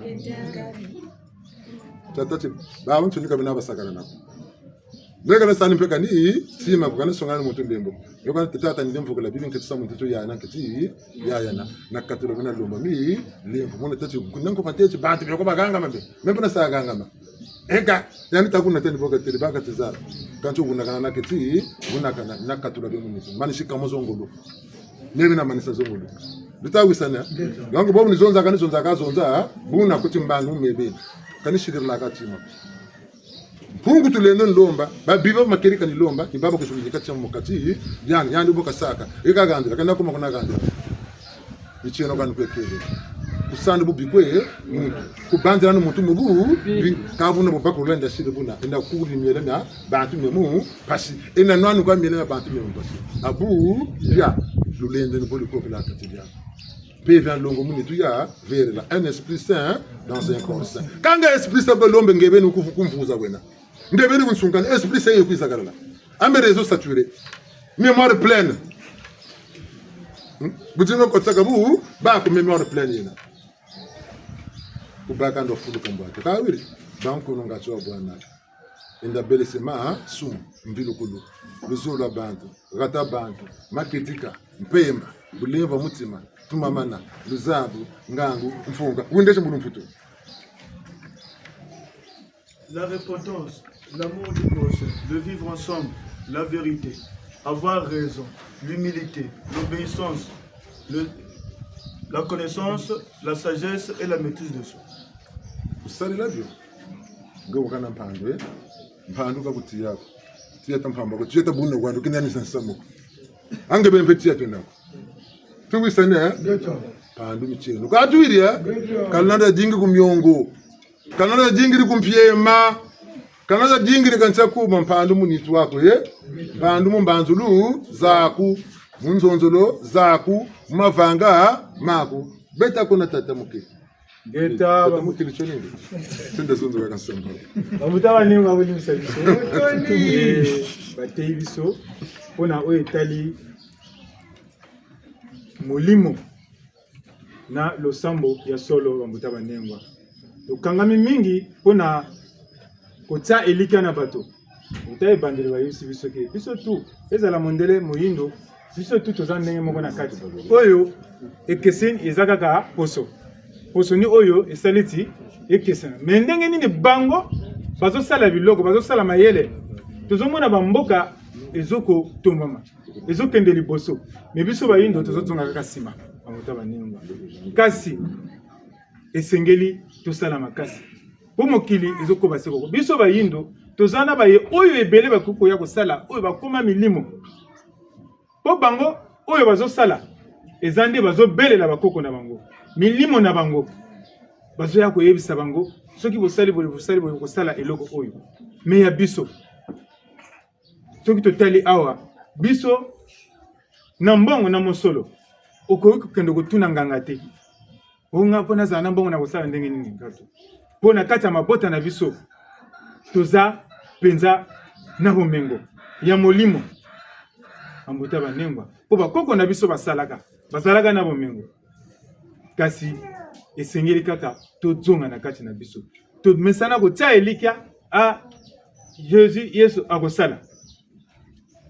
tata ba wantu nika bina basakana nako lega na sani peka ni sima bukana songana muntu ndembo yoka tata ndembo ko la bibi nketsa muntu to ya na keti ya na katolo bina lomba mi lembo mona tati kunanko patete bantu byo ko baganga mabe membo na saganga ma ega yani takuna teni boka tele baka tizara kancho gunakana na keti gunakana nakatula be munitu manishika mozongolo nebe na manisa zongolo litawisana yango bobu nizonza kazonza buna kuti mbangu mebe kanishikira la katima pungu tulendo lomba babiba makerika ni lomba ibaba kushulika cha mukati yani boka saka eka gandira kana kuma kuna gandira micheno kanu kwekele kusanda bubikwe muntu kubanza no muntu mubu kabuna bubakulu nda shire buna enda kuli miele na bantu memu pasi ina nanu kwa miele na bantu memu pasi abu ya lulende no boli ko la katidia pevant longo muni tu ya vers là un esprit saint dans un corps saint kanga esprit saint belombe ngebe no kumvuza wena ndebe ni bunsunkana esprit saint yekwisakala ambe réseau saturé mémoire pleine bujinga kotsaka bu ba ko mémoire pleine yena kubaka ndo fulu kambwate kawiri banko no ngacho bwana inda belesema sumu mvilo kulu luzula bantu rata bantu maketika mpemba bulemba mutima tumamana luzabu ngangu mfunga windeshe mbulu mfuto. La repentance, l'amour du prochain, le vivre ensemble, la vérité, avoir raison, l'humilité, l'obéissance, la connaissance, la sagesse et la maîtrise de soi. Usali labyo ngo kana mpando mpando ka kuti yako tiyata mpamba ko tiyata bunno kwando kinani sansamo ange bempe tiyata ndako tuwisane pando micheno ka tuiria kalanda jingi kumyongo kalanda jingi kumpiema kalanda jingi kancha kuma mpando munitu wako mpando mumbanzulu zaku munzonzolo zaku mavanga mako beta kona tata muke Geta ba mukili chonende tunda zonzo ka samba bamutaba ni ngabuli misabiso batei biso pona o etali molimo na losambo ya solo bamutaba nengwa okangami mingi pona kotsa elika na bato utaye bandele bayusi biso ke biso tu ezala mondele moyindo biso tu toza ndenge moko na kati oyo ekeseni ezakaka poso posoni oyo esaliti ekesena mais ndenge nini bango bazosala biloko bazosala mayele tozomona bamboka ezoko tombama ezokende liboso mais biso bayindo tozozonga kaka nsima bamuta baningwa kasi esengeli tosala makasi po mokili ezokoba sekoko biso bayindo tozana baye oyo ebele bakuko ya kosala oyo bakoma milimo po bango oyo bazosala ezande bazobelela bakoko na bango milimo na bango bazoya koyebisa bango soki bosali bosali kosala eloko oyo me ya biso soki totali awa biso na mbongo na mosolo okoki kokende kotuna nganga te onga mpona azala na mbongo na kosala ndenge nini ngato mpo na kati ya mabota na biso toza mpenza na bomengo ya molimo ambuta banengwa mpo bakoko na biso bazalaka na bomengo kasi esengeli kaka tozonga na kati na biso tomesana kotia elikya a Jésus Yesu akosala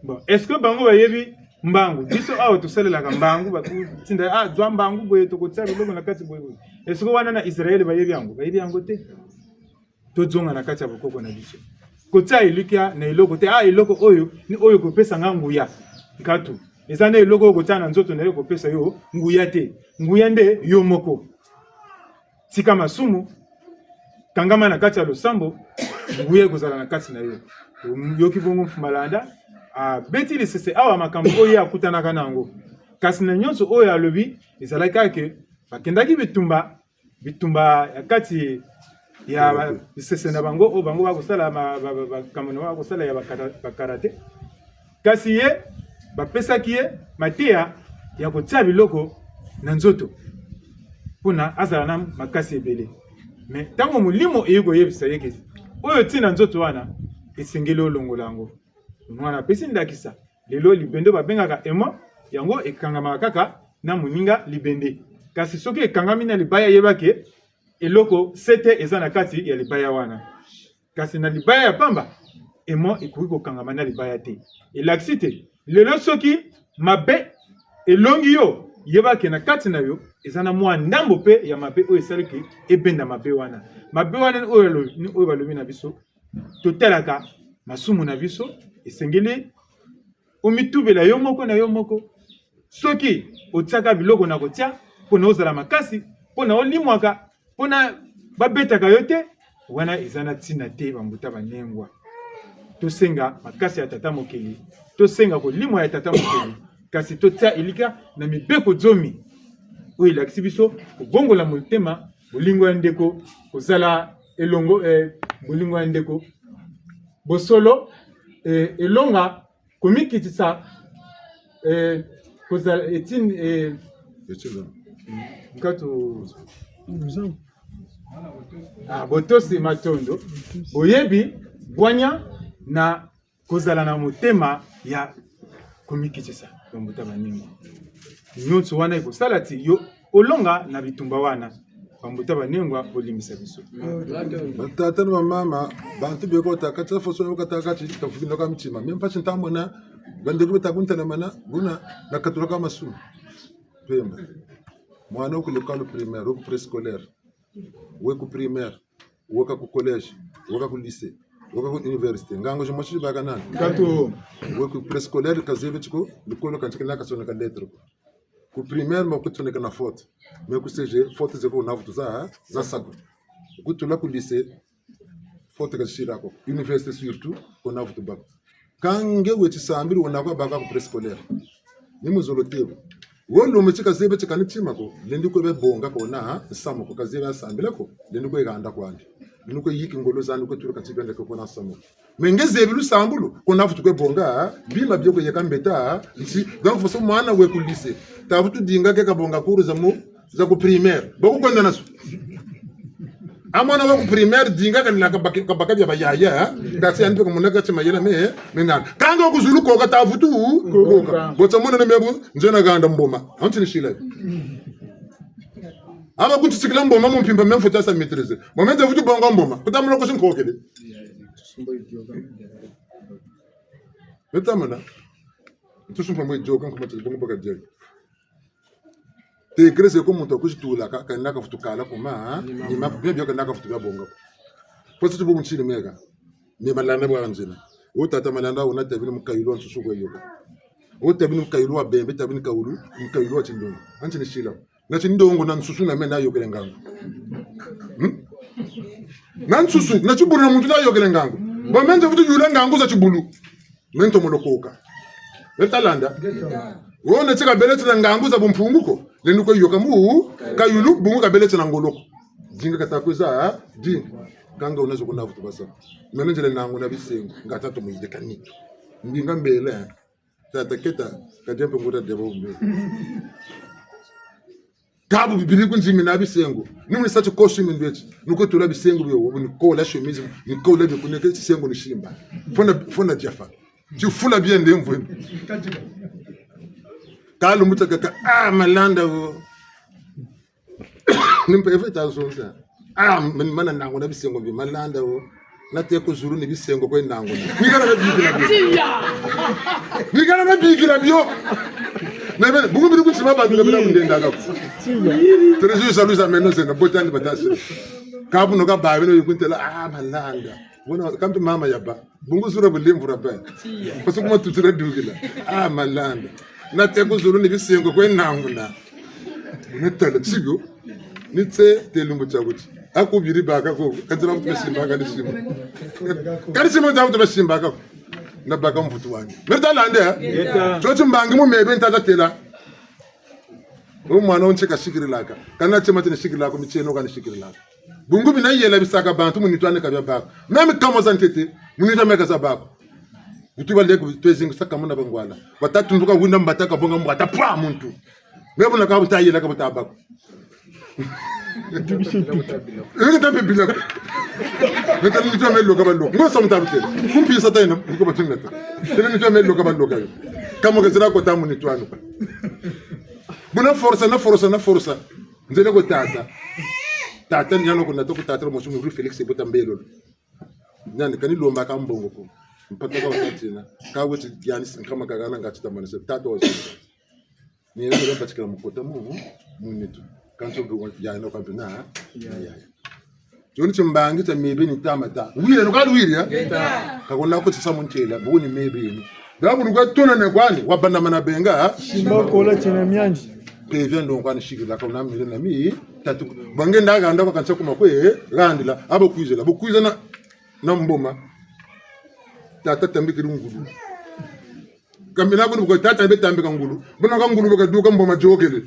bon est-ce que bango bayebi mbangu biso awa tosalelaka mbangu batinda zwa mbangu boye tokotia biloko na kati boye est-ce que wana na Israeli bayebi yango te tozonga na kati ya bokoko na biso kotia elikya na eloko te eloko oyo ni oyo kopesa nga nguya nkatu ezana eloko kotia na nzoto na yo kopesa yo nguya te nguya nde yo moko tika masumu kangama na kati ya losambo nguya kozala na kati na yo yoki bongo malanda beti lisese awa makambo oyo akutanaka nango kasi na nyonso oyo alobi ezalaki kake bakendaki bitumba ya kati ya lisese na bango oyo bango bakosala makambo na bakosala ya bakarate kasi ye bapesaki ye mateya ya kotia biloko na nzoto pona azala na makasi ebele mais tango molimo eyiko yebisa yeke oyo tina nzoto wana esengeli olongola yango mwana apesi ndakisa lelo libende babengaka emo yango ekangamaka kaka na moninga libende kasi soki ekangami na libaya yebake eloko sete eza na kati ya libaya wana kasi na libaya ya pamba emo ekoki kokangama na libaya te elakisi te lelo soki mabe elongi yo yebake na kati na yo eza na mwa ndambo pe ya mabe oyo esalaki ebenda mabe wana oyo balobi na biso totalaka masumu na biso esengeli omitubela yo moko na yo moko soki otiaka biloko na kotia mpona ozala makasi mpona olimwaka mpona babetaka yo te wana eza na ntina te bambuta banengwa tosenga makasi ya tata mokeli tosenga kolimwa ya tata mokeli kasi totia elika na mibeko zomi oyo elakisi biso kobongola motema bolingo ya ndeko kozala elongo bolingo ya ndeko bosolo elonga komikitisa kozala etine nkatu botosi matondo boyebi bwanya na kozala na motema ya komikitisa bambuta baningo nyonso wana ekosala ti yo olonga na bitumba wana bambuta banengwa bolimisa biso batata na bamama bantu bekota kati foso yokata kati tafukinda ka mitima même pas ntamona bandeko betakuntana mana guna na katoloka masu pemba mwana ku l'école primaire ou préscolaire ou ku primaire ou ku collège ou ku lycée ou ku université ngango je moshi baga nan kato ou ku préscolaire kazebe tiko likolo kantikela kasona ka lettre ku primaire mo kutone kana faute mais ku CG faute zeko na vutu za sago ku tula ku lycée faute ka shirako université surtout on a vutu bak kange weti sambiri wona kwa baga ku préscolaire ni muzolotebo wolo mchika zebe chikani chima ko lendiko be bonga ko na samo ko kazebe sambile ko lendiko iganda kwandi lendiko yiki ngolo zanu ko turuka chibende ko na samo mengezebe lu sambulo ko na futu ko bonga bima byo ko yakambeta nsi donc foso mwana we ku lycée ta futu dinga ke ka bonga kuru za ku primaire boko kwenda naso amana wa ku primaire dinga kan la ka baka bya bayaya ngasi anpe ko munaka chima yela me ngana kanga ku zulu ko ka ta futu ko ka botsa mona na mebu nzena ganda mboma antini shila aba kunti sikila mboma mo mpimba même faut ça maîtriser moment de futu bonga mboma kutamula ko shinko kede betamana tu sumpa mo joga ko mata bonga baka je te crese ko muntu kushitula ka naka futu kala kuma ni mapya byo naka futu bonga poso tu bongo chini mega ni malanda bwa nzina utata malanda una tabini mukayilo nsusu ko yoka utabini mukayilo wa bembe tabini kawulu mukayilo wa chindongo anti ni shila na chindongo na nsusu na mena yokele ngango na nsusu na chibulu na muntu na yokele ngango ba menze futu yula ngango za chibulu mento molokoka betalanda wona tsika beletse ngango za bumpunguko lenduko yoka mu kayulu bungu kabeletse na ngoloko jinga katakweza dinga kanga unazo kuna vutu basa menenjele nangu na bisengo ngatatu mu kanito mbinga mbele tata keta kadempe nguta debo umbe kabu bibili kunzimi na bisengo nimwe sacho costume ndwechi nuko tula bisengo byo wobu niko la chemise niko la bikuneke bisengo ni shimba fona jafa tu fula bien ndemvo kalu mutaka malanda wo nimpe eveta zonza mana nango na bisengo bi malanda wo nate ko zuru ni bisengo ko nango ni kana na bigila bio nebe bungu bi ku sima ba bi na mundenda ga ko trezu salu za meno zena botani batasi kabu no ga ba bino yukuntela malanda wona kamtu mama yaba bungu zuru bulimvura ba pasu kuma tutura dugila malanda nate ko zuru ni bisengo ko nango na netala tsigo nitse telumbu chabuti akubiri baka ko kanzira mtu simba ga disimu kari simu nda mtu simba ga na baka mvutu wangu mertala ande chocho mbangi mu mebe ntata tela umwana oncheka shikiri laka kana chema tene shikiri lako micheno kana shikiri laka bungu bina yela bisaka bantu munitwane kabya baka meme kama zantete munita meka za baka utuba leko twezinga saka muna bangwala batatu nduka winda mbataka bonga mbata pa muntu mebe na ka butayela ka butabaka ngi bila neta ni twa melo ka balo ngo sa mtabute kumpi sa tayina ko batunga tele ni twa melo ka balo ka kamo ka zira ko tamu ni twanu buna força nzele ko tata nyano ko nato ko tata mo sumu Felix Botambelo nyane kani lomba ka mbongo ko mpaka ka watina ka weti yani kama kagana ngati tamana se tato ni ndio mpatikana mkota mu munitu kanso go ya no kampina ya joni chimbangi cha mebe ni tamata wile no kali wile ya kakona ko tsisa montela bo ni mebe ni dabu ngo tona ne kwani wabanda mana benga Shimoko la chena mianji pevya ndo kwani shikira ka na mile na mi tatu bange ndaga ndako kanso kuma kwe randila abo kuiza na mboma tata tambiki ngulu kambina ko tata be tambika ngulu bona ka ngulu ka duka mboma jogele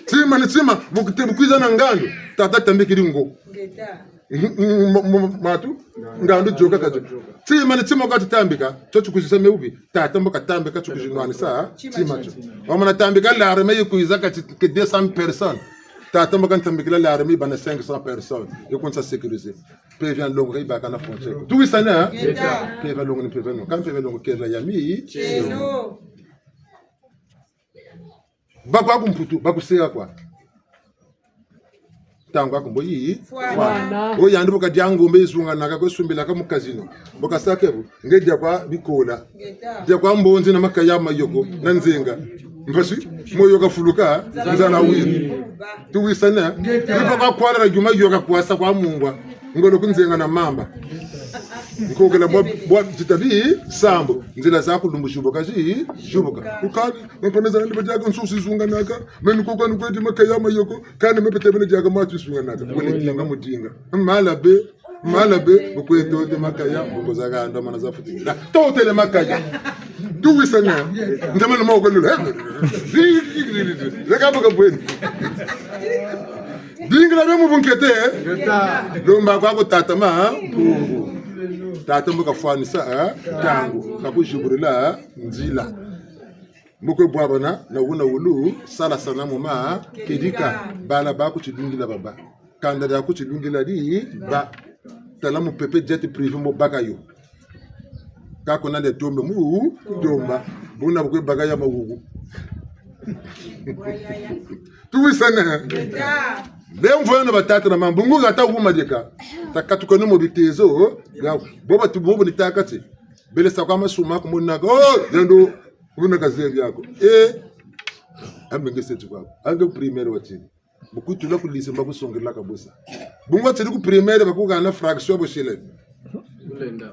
Tima ni tima bukwiza na ngando tata tambikiri ngo. Matu ngando joka kaje. Tima ni tima kwa tambika chochu kuzisa meubi tata mboka tambika chukujinwani saa tima cho. Wamana tambika la arme yukuiza ka 200 personnes. Tata mboka tambika la arme bana 500 personnes. Yokon sa sécuriser. Prévient longo riba kana frontière. Tout ça na prévient longo ni prévient. Quand prévient longo kela yami chelo. Bakwa kumputu bakusea kwa. Tangwa kumbo yi fwana o yandi boka jango mbezunga naka kwesumbila ka mukazino boka sakebu ngeja kwa bikola je kwa mbonzi na makaya mayoko na nzenga mbasi moyo kafuluka nzana wiri tuwisana ipa kwa kwala juma yoka kwasa kwa mungwa ngolo kunzenga na mamba ngokela bwa titabi sambo nzila za kulumbushubwa kazi shubuka ukani mponeza ndi bajaga nsusi zunga naka meni kokani kweti makaya mayoko kandi mepete bene jaga matu zunga naka kulinga mutinga malabe ukweto de makaya ngoza ganda mana za futinga totele makaya tuwisana ndamana moko lulu zakabuka bweni dingla bemu bunkete lomba kwa kutatama pungu tata mboka fani saa tangu kakujiburila nzila mboko bwabana na wuna wulu sala sana mama kedika bala ba ku chidungila baba kanda da ku chidungila di ba talamu pepe jet privé mo bagayo ka kona de tombe mu tomba buna boko bagaya mawugu tuwisana leo mvoyana batata na mambungu gata wuma deka takatuko no mobitezo ga boba tubobo nitakati bele sakwa masuma ko munaka dendo ubuna kazevi yako ambenge kwa anga primaire wati bukutu la kulise mbaku songela kabosa bungo tsedi ku primaire bakuga na fraction boshele ulenda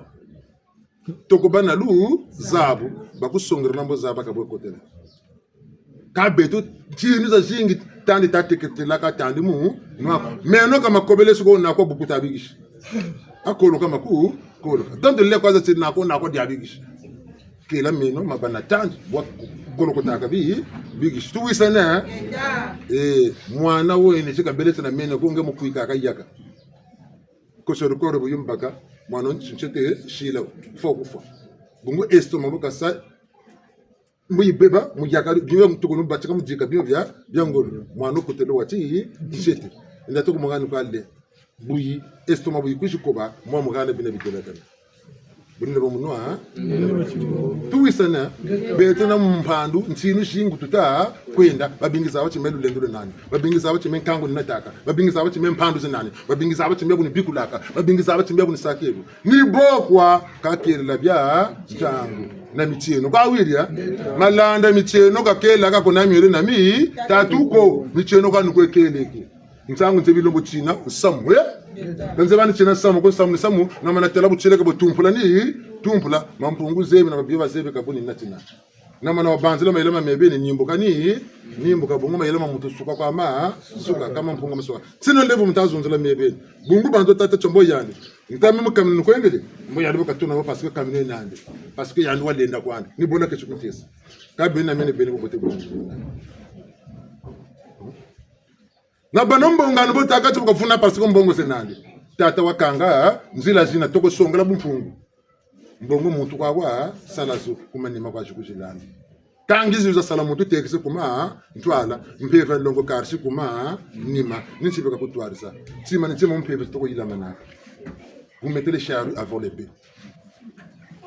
toko bana lu zabu bakusongela nambo zaba kabokotela kabeto chini za zingi tandi tateketela ka tandi mu nwako meno kama kobele suko nako bukuta bigish akolo kama ku kolo donc le kwaza tsini nako diabigish kila meno mabana tandi bwa kolo kotaka bigish tuwisana mwana wo ene chika belete na meno ko ngemu kuika kayaka ko sorokoro buyimbaka mwana nchete shila fokufa bungu estoma bukasa mui beba mujaka biwe mtuko nubatika mujika biwe bya ngolo mwana kutelo wati jete nda to kumangani kwalde buyi estoma buyi kushikoba mwa mugana bina bikelekana bunne bomunwa tuwisana betena mpandu ntinu shingu tuta kwenda babingiza abachi melu lendule nani babingiza abachi menkango ninataka babingiza abachi mempandu zinani babingiza abachi mebu ni bikulaka babingiza abachi mebu ni sakebu ni bokwa kakirila bya jangu na micheno kwa wiria malanda micheno kakela kako na mire na mi tatuko micheno kwa nukwekeleki ntangu ntebilombo china samwe Ganze bani chena samu ko samu na manatela buchileka botumpula ni tumpula mampungu zebe na babiba zebe kabuni natina na mana wabanzela mailema mebeni nimbo kabungu mailema mutu suka kwa ma suka kama mpunga masuka sino levo mtazunzela mebeni bungu banzo tata chombo yani ntame mukamini kwendele mbo yali bokatuna parce que kamine nande parce que yandi walenda kwandi ni bona ke chukutisa kabeni na mene beni bokote bongo na banombo ngano botaka tukafuna parce que mbongo senandi tata wakanga nzila zina toko songela bumfungu mbongo muntu kwa salazo kumanima kwa chukujilani kangizi uza sala muntu tekise kuma ntwala mpeva longo karshi kuma nima nchibeka kutwarisa tima mpeva toko yilama na vous mettez les charrues avant les bœufs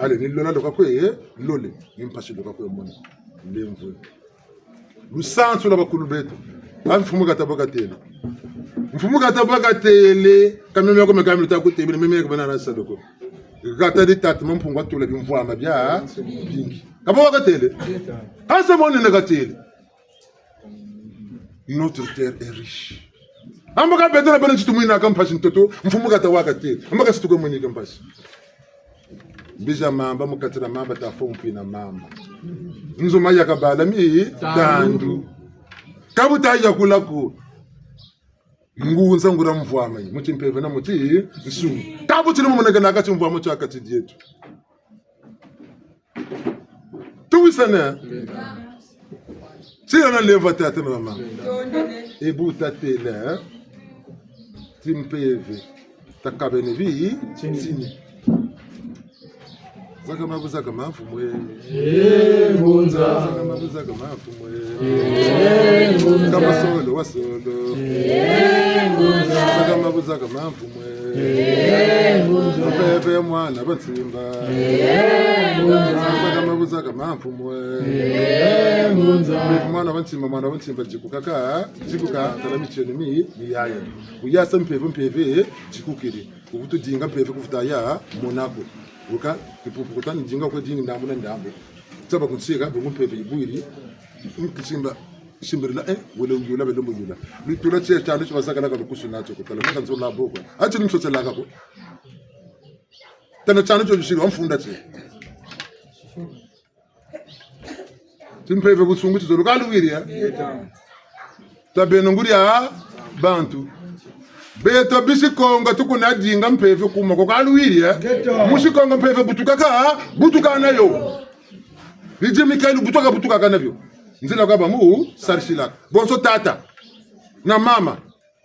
allez ni lona doka kwe lole ni mpashi doka kwe mona lemvu lusantu la bakulubetu mfumu kataboka tele kameme yako mekamilo takutebele meme yako bana sadoko gata de tat mpungu atula bimvwa mabya bingi kaboka tele asa mone negatele notre terre est riche ambaka betela bana chitumina kampashi ntoto mfumu katawaka tele ambaka situko mwenye kampashi bija mamba mukatira mamba tafompi na mamba nzoma yakabala mi tandu kabuta ya kulako ngunza ngura mvwama muti mpeve na muti nsu kabuti no muneka nakati mvwama cyo akati dietu tuwisana Tira na leva tata mama. E buta tele. Timpeve. Takabene vi. Tini. Zaka mabuza mafu mwe. Ngunza. Zaka mabuza mafu mwe. Ngunza. Kama solo wasolo. Ngunza. Zaka mabuza mafu mwe. Ngunza. Pepe mwana batsimba. Ngunza. Zaka mabuza mafu mwe. Ngunza. Mwana batsimba jikuka tala micheni mi yaya. Uyasa mpeve jikukiri. Kuvutu jinga mpeve kuvuta ya monako. Uka kutani jinga kwa jinga ndamuna ndambo tsaba kunsika ngumpepe ibwiri mkishimba shimbirila wele uyula belo muyula litula tse tano tshibasaka la ka kusuna tso kutala maka nzo la boko athi nimsotse la ka ko tana tshano tso tshiri wamfunda tse timpepe kusungu tso lokalo wiri ya tabeno nguri ya bantu Beto bisikonga tukuna jinga mpeve kuma kwa kaluwiri mushikonga mpeve butuka nayo lije Mikaelu butuka kanavyo nzila kwa mu sarishila bonso tata na mama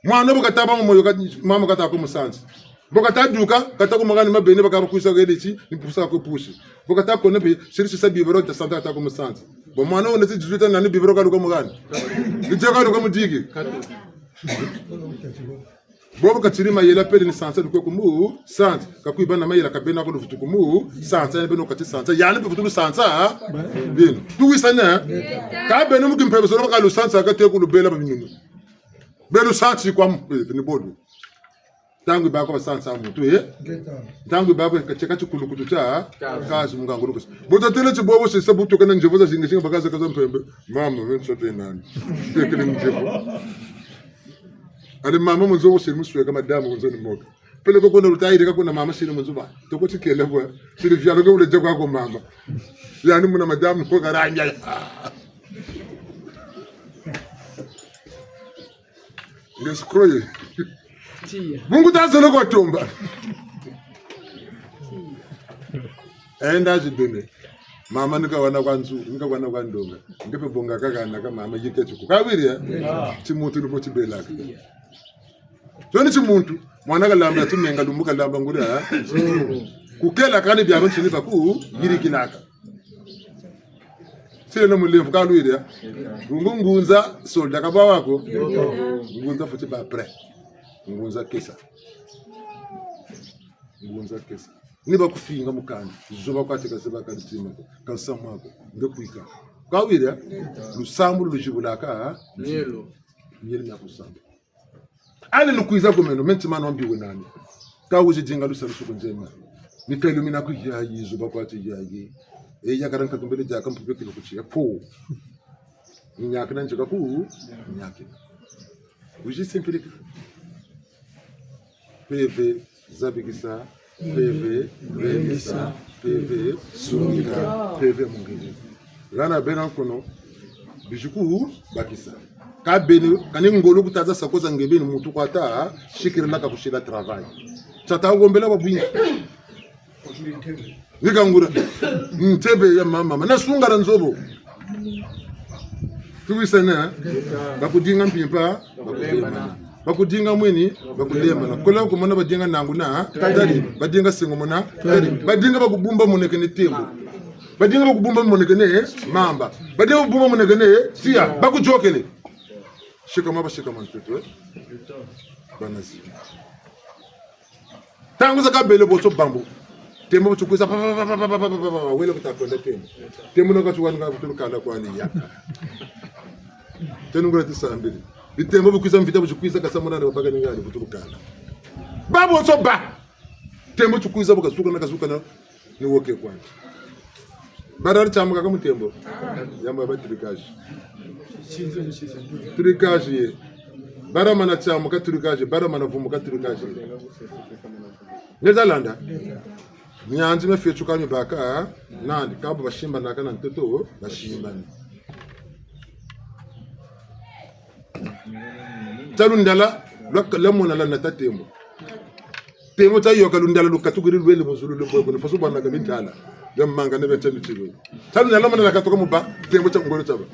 mwana bokataba mu moyo mama katako musanzi bokataduka katako magani mabene bakabakuisa gelichi nipusa ko pushi bokatako nepe shirishi sabi bero ta santa katako musanzi bo mwana one zi juta nani bibero kaluko magani lije kaluko mudigi Bobo katirima yela pele ni sansa duko kumu sansa kakuiba na mayela kabena ko lufutu kumu sansa ne beno kati sansa yani be futu sansa bin tu wisana ka beno mu kimpe so ka lu sansa ka te ku lu bela ba nyunu beno sansa kwa ni bodu tangu ba ko sansa mu tu tangu ba ko ka cheka chukulu kutucha kazi mungangulu kusi bodo tele chi bobo se sabuto kana njevoza zingishinga bakaza kaza mpembe mama wensote nani tekele mjevo ale mama mwenzo wose muswe kama damu mwenzo ni moga pele ko kona rutaire ka kona mama shiri mwenzo ba to ko tikele bwa shiri vyalo ko ule jagwa ko mama yani muna madamu ko garanja ngesikroye Mungu tazolo ko tomba enda jidune mama nikawana kwanzu nikawana kwandonga ngepe bonga kakana kama mama yikechuku kabiri chimuntu lupo chibelaka Toni chimuntu mwana kalamba tumenga lumbuka lamba nguri kukela kani bya abantu niba ku yirikilaka sile no mulevu kalwire ngungunza solda kaba wako ngunza futhi ba pre ngunza kesa niba kufinga mukandi zoba kwatika seba kantima kansamako ngekuika kawire lusambu lujibulaka Nyelo na kusamba ale lukuiza komeno mentimano ambiwe nani kawuje jinga lusalusu kunjema Mikaelu mina kuyayi zoba kwati yayi yakaranka tumbele jaka mpubeke lokuchia po nyakina njoka ku nyakina uji simpeleka PV zabigisa PV remisa PV sungika PV mungili lana bena kono bijuku bakisa ka beni kani ngolo kutaza sakoza ngebeni mutu kwata shikirila ka kushila travail chata ngombela babwinga nikangura ntebe ya mama na sungara nzobo tuwisana bakudinga mpimpa bakudinga mweni bakulemana kola ko mona badinga nangu na tari badinga singo mona tari badinga bakubumba moneke ne tembo badinga bakubumba moneke ne mamba badinga bakubumba moneke ne sia bakujokele shikama mtoto banasi tangu zakabele boso bambo tembo buchukuza wele kutakonda tembo nakachukwana ngakutulukana kwani yaka tenungura tisambiri bitembo bukuza mvita buchukuza kasamuna babaga ningani kutulukana babo so ba tembo chukuza bukazuka ni woke kwani badar chamuka kama tembo yamba batrikaji trikaji bara mana chamuka trikaji bara mana vumuka trikaji Nezalanda nyanzi mefechuka nyubaka nandi kabo bashimba nakana ntoto bashimbani talundala lamona la natatembo tembo tayo kalundala lukatugiri lwele muzulu lombo ko faso bana kalintala yamanga ne betemi tigo talundala lamona la katoka muba tembo cha ngolo chaba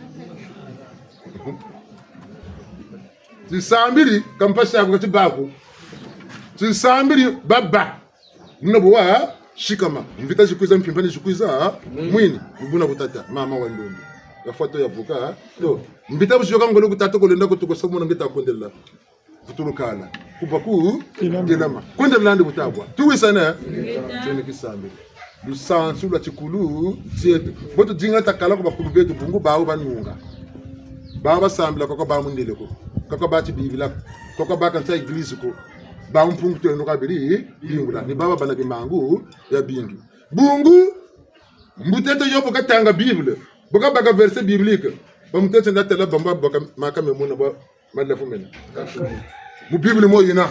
tisambiri kampasha kwa tibaku tisambiri baba mnabuwa shikama mvita shikuiza mpimpani shikuiza mwini mbuna kutata mama wa ndombi yafuato yavuka to mvita bushoka ngolo kutata kolenda kutukosamu ngita kondela futulukala kubaku dinama kondela ndi butabwa tuwisana chone kisambiri lusansu la chikulu tietu boto dinga takala ko bakulu betu bungu bawo banunga baba sambla ko ba mundele ko ba ti bibila ko ba kan ta iglise ko ba mpungu to no kabiri bingula ni baba bana bimangu ya bingi bungu mbuteto yobo katanga bible boka baka verset biblique ba mutete ndatela bamba boka maka memuna ba madlafu mena mu bible mo yina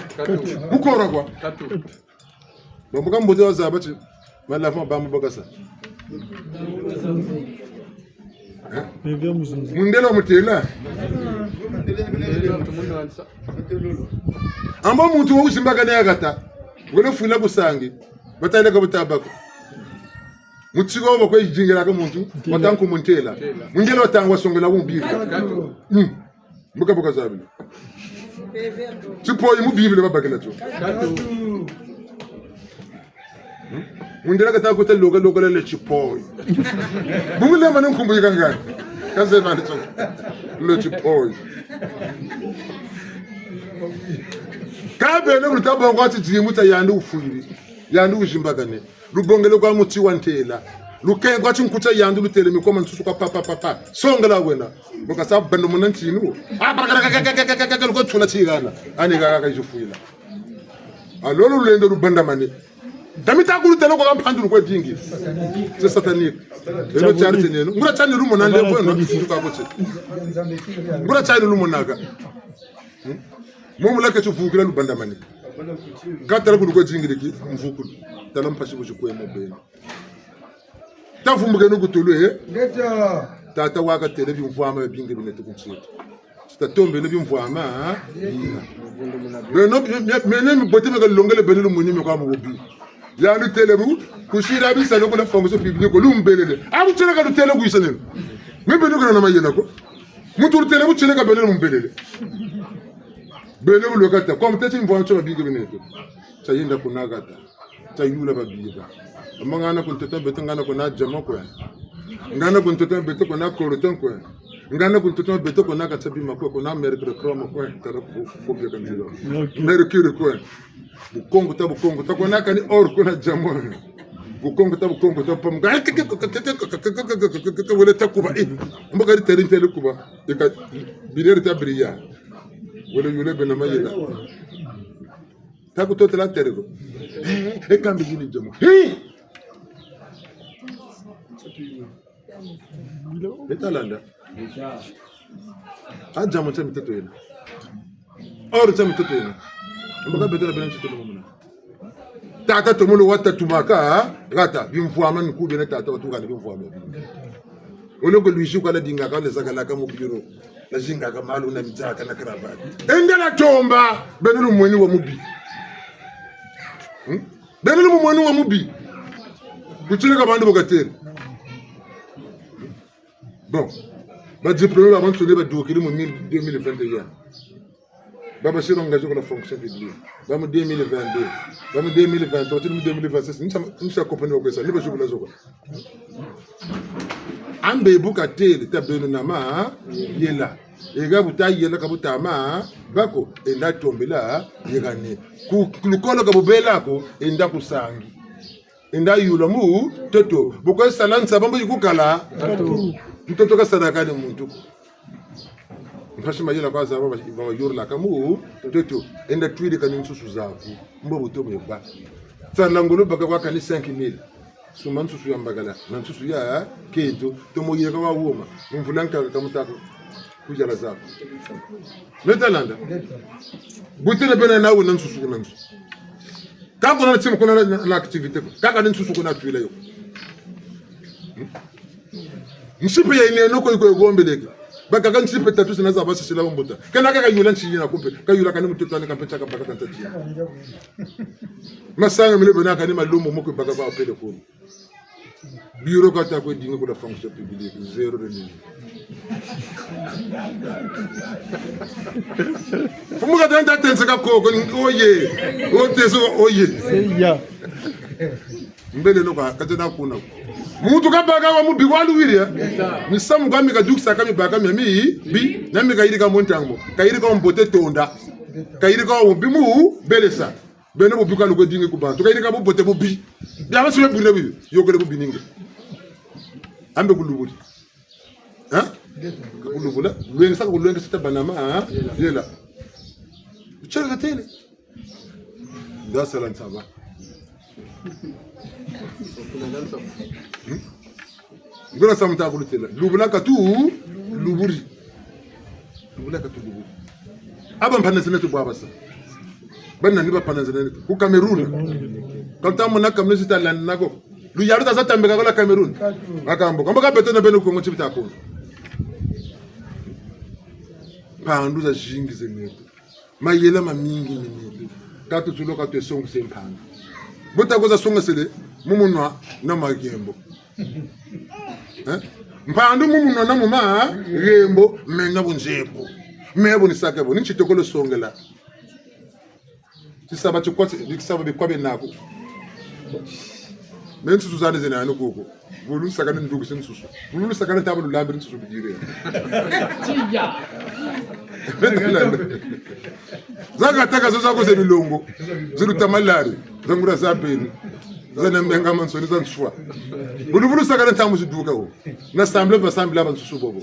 mu kora kwa boka mbote wa zabati madlafu ba mu boka sa mundelo mutela amba muntu wo usimbaga na yagata ngolo fula busangi batale ka butabako mutsigo bako ijingira ka muntu batanku muntela mungelo tangwa songela kumbika mbuka boka zabili sipo mu bibile babagela to mundela ka takuta loga le chipo bungule manu kumbuka ngani kaze mali to le chipo kabe ne mutaba ngwati dzimuta yandu ufuyiri yandu ujimbagane lubongele kwa muti wantela luke ngwati nkuta yandu lutele mikoma nsusu kwa papa songela wena boka sa bando monantinu abakaka luko tula tigana ani gaga jufuyila alolo lendo lubanda mane damita kulutela kwa mphandu kwa dingi c'est satanique eno charite neno ngura chani lumo nande kweno kwa kote ngura chani lumo naga Momu lake chufukila lubanda mani. Katala kuliko jingiriki mfukulu. Tala mpashi buchukue mbele. Tafumbuke nuku tulu Tata waka televi mfuama ya bingi binetu kumchetu. Tatombe nebi mfuama mene mbote meka longele benelu mwenye kwa mwobi. Yandu televu kushira bisa loko na fongoso publiko lumbelele. Abu chene ka lutele kuisene. Mbe nuku na mayena ko. Mutu televu chene ka benelu mbelele. Bele ulokata kwa mtete mvancho babiga bineto chayinda kunagata chayula babiga amangana kunteta betangana kuna jama kwa ngana kunteta beto kuna koroton kwa ngana kunteta beto kuna katsabi makwa kuna mercure chrome kwa tara kubya kanjiro mercure kwa bukongo ta kuna kani or kuna jama bukongo ta pamga wala takuba mbaga terintele kuba eka bilere tabriya wala yule bena mayela taku to tela terego kambi gini jamo betalanda ajamo temi teto ena or temi teto ena mbaga betela bena teto mumuna tata to mulo wata tumaka gata bimfuama nkubi na tata watuka bimfuama oloko luishi kwa la dinga ka le zakala ka mubiro la jinga ka malu na mjaka na karabati endela tomba benulu mweni wa mubi benulu mweni wa mubi kuchile ka bandu bokateri bon ba diplôme ba bantu ba dokili mu 2021 baba siro ngaje ko la fonction publique ba mu 2022 ba mu 2023 mu 2026 nisha compagnie ko ça ni ba jubula zoko ambe buka tele tabeno nama yela ega buta yela kabuta ma bako enda tombela yegane ku lukolo kabubela ko enda kusangi enda yulamu toto buko salansa bambo yikukala toto ka sadaka ni muntu mpashima yela kwa zaba baba yurla kamu toto enda twide kanini susu zaku mbo butomo yeba tsarangolo baka kwa kani 5000 suman susu yambagala nan susu ya kento to mo yega wa woma mvulanka kamutako kujala zako metalanda butele bena na wona susu nan susu ka ko na tsimu ko na activité ko ka nan susu ko na tuile yo msipe ya ine no ko gombeleke baka kan sipe tatu sina za basi sila mbota kana ka yula nchi na kumpe ka yula kana mutotani kampeta ka baka tantati masanga mile bena kana malumo moko baka ba pele ko bureaucrate ko dinga ko la fonction publique zéro religion fumu ka danta tense ka ko oye o teso oye ya mbele no ka tena kuna mutu ka baga wa mubi walu wiria mi samu ka mi ka duksa ka mi baga mi bi na mi ka yiri ka montango ka yiri ka mbote tonda ka yiri ka bi mu belesa beno bo bika lugo dinga ku bantu ka yiri ka bo bote bo bi ya ba sule bure bi yo ko le bo bininge ambe ku lugo ha ku lugo la luenga sa ku luenga sa banama ha yela chara tele da salan saba ngona samta ko tele lubula ka tu luburi lubula ka tu luburi aba mpana sene tu baba sa banna ni ba pana sene ku Cameroon kanta mona kamne sita lan nako lu yaru ta sata mbeka ko la Cameroon akambo komba ka betona beno ko ngoti bitako pandu za jingi zeneto mayela mamingi ni ka tu tulo ka tu songo sempana bota ko za songo sele mumunwa na magembo mpandu mumunwa na muma rembo menga bunjepo mebo ni sakebo ni chitokolo songela tisaba chikwati dikisaba bikwabe nako mensu suzane zena no koko bulu sakana ndugu sensusu bulu sakana tabulu labiri nsusu bigire tija zaka taka zo zako zebilongo ziru tamalari zangura zabeni zana mbenga mansoni zanshwa bulu sakana tamu ziduka ho na samble ba samble ba nsusu bobo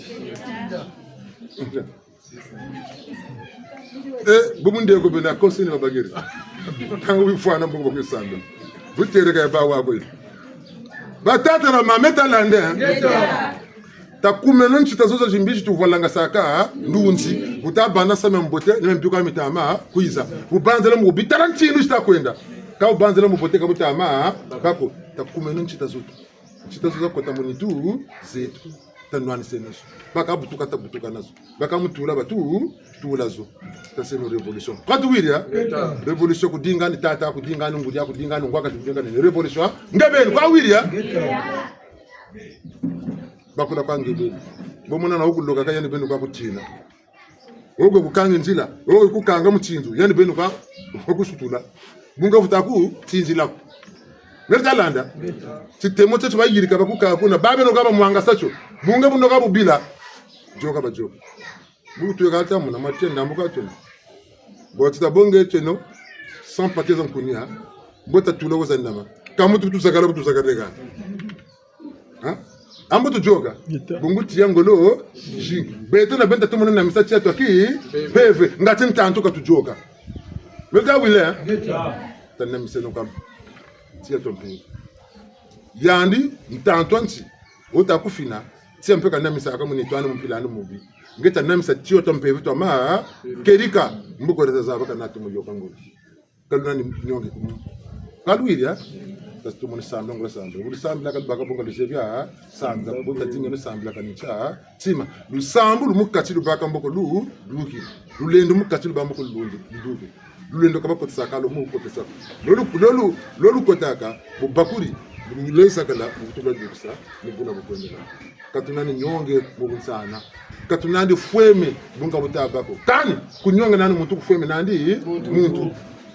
bumunde ko bena konsini babagere tangu bifwana mbongo bwisanda butere ka ba wa boy batata na mameta lande takumeno nchita zozo jimbishi tuvolanga saka ndunzi utabana sama mbote nimempika mitama kuiza ubanzela mu bitarantindu chitakwenda ka ubanzela mu bote ka butama kako takumeno nchita zozo kota munitu zetu tanwani seneso baka butuka tabutuka nazo baka mutula batu tulazo taseno revolution kadu wiria revolution kudinga ni tata kudinga ni ngudia kudinga ni ngwaka kudinga ni revolution ngabeni kwa wiria bakula kwangebe bomona na ukuloka kayani benu kwa kutina ogo kukanga nzila ogo kukanga mutsinzu yani benu kwa okusutula bunga vutaku tsinzila Mertalanda, si temo tete ba yiri kaba kuka kuna babe no kaba mwanga sacho bunga buno kaba bila joka ba joka butu galta muna matenda mbuka tena botita bonge teno sans paquets en kunya bota tulo ko zandama kamutu tu sakala butu sakarega ha ambutu joka bungu tiangolo ji beto na benta tumuna na misachi ato ki beve ngati ntanto ka tu joka mega wile tanna miseno kam tia tompe yandi ntantonti otakufina tia mpeka namisa kama nitwana mpilano mubi ngeta namisa tio tompe vitu ma kerika mbuko reza zaba kana tumu yokango kaluna ni nyonge kumu kaluiria tastu moni samba ngula samba uri samba ka baka bonga lusevya samba bonga tinga no samba ka nicha tima lu sambu lu mukati lu baka mboko lu luki lu lendo mukati lu bamboko lu luki lulendo kaba kotsa kalo mu kotsa lolu kotaka bu bakuri bu lesa kala bu tuba duksa ni buna bu kwendela katunani nyonge mu bunsana katunandi fweme bunga butabako kani kunyonge nani muntu kufweme nandi muntu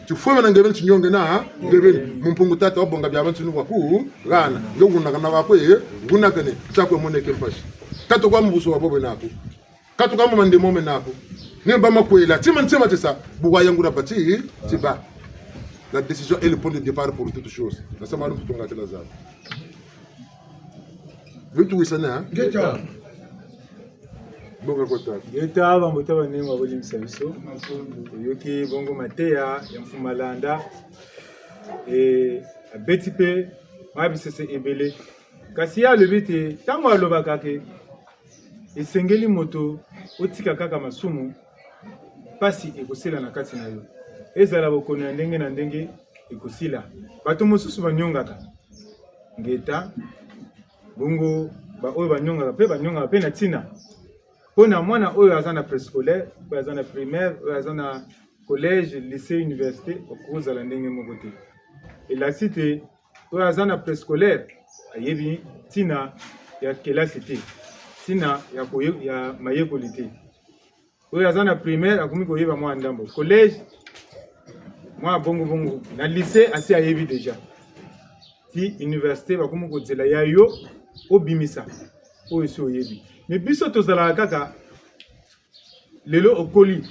tufweme nangebe chinyonge na ngebe mumpungu tata obonga byabantu ni kwaku gana ngoguna kana bakwe gunakane chakwe moneke mpashi kato kwa mbuso wabobo nako kato kwa mande mome nako Nemba makwela tima tima tesa buwa yangu na bati tiba la décision est le point de départ pour toute chose na sama ndo tunga tela za vitu wisana geta bonga kota geta bambuta banema boli msabiso yoki bongo matea ya mfumalanda betipe mabisese ebele kasi ya lebite tango alobaka ke esengeli moto otika kaka masumu pasi ekosila na kati na yo ezala bokoni ya ndenge na ndenge ekosila bato mosusu banyongaka ngeta bongo ba oyo banyongaka pe na tina pona mwana oyo aza na préscolaire oyo aza na primaire oyo aza na collège lycée université okozala ndenge moko te elasi te oyo aza na préscolaire ayebi tina ya kelasi te tina ya mayekoli te oyo aza na primaire akomi koyeba mwa ndambo collège mwa bongo na lycée asi ayebi déjà ti université bakomi kozela ya yo obimisa oyo si oyebi mais biso tozalaka kaka lelo okoli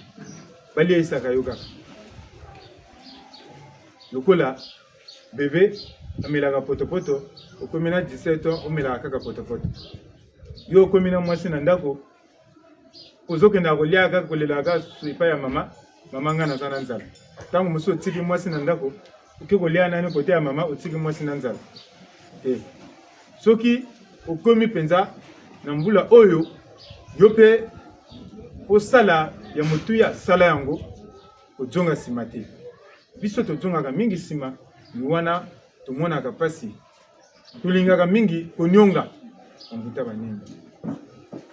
baliesaka yo kaka lokola bébé amelaka potopoto okomi na 17 ans omelaka kaka potopoto yo okomi na mwasi na ndako ozokenda kolia kaka kolela kaka suipa ya mama nga naza na nzala ntango mosu otiki mwasi na ndako oke kolia nani kote ya mama otiki mwasi na nzala soki okomi mpenza na mbula oyo yo mpe osala ya motuya sala yango ojonga nsima te biso tozongaka mingi nsima ni wana tomonaka mpasi tolingaka mingi konyonga bambuta banene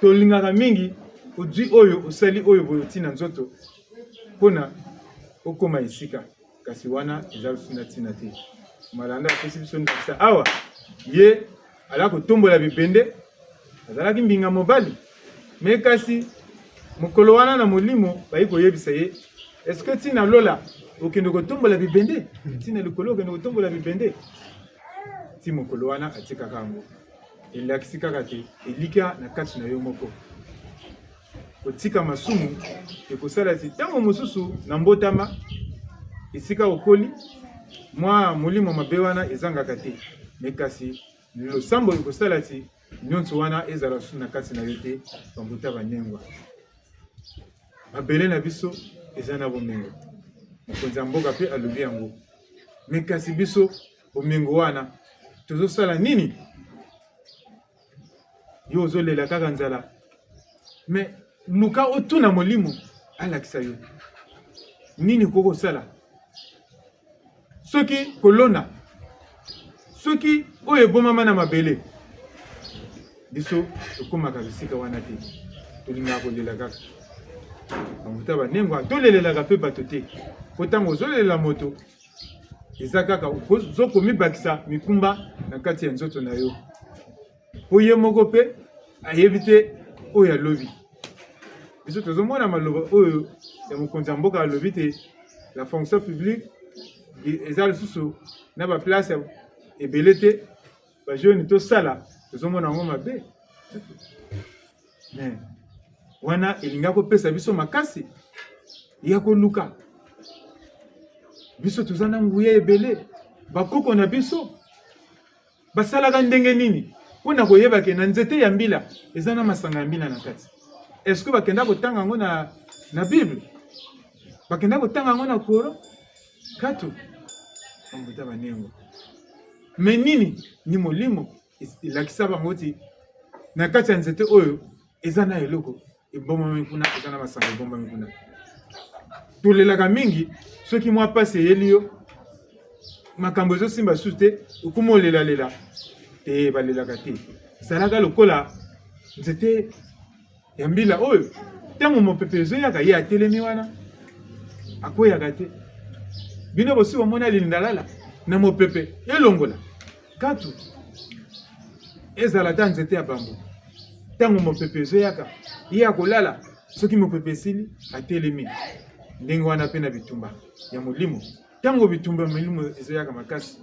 tolingaka mingi ozwi oyo osali oyo boye otina nzoto mpona okoma esika kasi wana eza lusuna ntina te malanda apesi biso ndakisa awa ye ala kotombola bibende azalaki mbinga mobali me kasi mokolo wana na molimo bayi koyebisa ye eske ntina lola okende kotombola bibende ntina likolo okende kotombola bibende ti mokolo wana atikaka yango elakisi kaka te elika na kati na yo moko kotika masumu ekosala ti ntango mosusu na mbotama esika okoli mwa molimo mabe wana ezangaka te me kasi losambo ekosala ti nyonso wana ezala su na kati na yo te bambuta banengwa mabele na biso eza na bomengo mokonzi ya mboka mpe alobi yango me kasi biso bomengo wana tozosala nini yo ozolela kaka nzala me luka otuna molimo alakisa yo nini kokosala soki kolona soki oyo ebomama na mabele biso tokomaka bisika wana te tolingaka kolela kaka bambuta banengwa tolelelaka mpe bato te po ntango ozolelela moto eza kaka ozokomibakisa mikumba na kati ya nzoto na yo po ye moko mpe ayebi te oyo alobi biso tozomona maloba oyo ya mokonzi ya mboka alobi te la fonction publique eza lisusu na baplace ebele te bajeune tosala tozomona yango mabe wana elinga kopesa biso makasi ya koluka biso toza na nguya ebele bakoko na biso basalaka ndenge nini mpona koyeba ke na nzete ya mbila eza na masanga ya mbila na kati eske bakenda kotanga yango na bible bakenda kotanga yango na koro katu bambuta banengo me nini ni molimo elakisa bango ti na kati ya nzete oyo eza na eloko ebombami kuna eza na masanga ebombami kuna tolelaka mingi soki mwa pasi eyeli yo makambo ezosimba susu te okoma olelalela te balelaka te ezalaka lokola nzete ya mbila oyo ntango mopepe ezoyaka ye atelemi wana akweyaka te bino bosi bomona lindalala na mopepe elongola katu ezala ta nzete ya bambu ntango mopepe ezoyaka ye akolala soki mopepe esili atelemi ndenge wana mpe na bitumba ya molimo ntango bitumba ya molimo ezoyaka makasi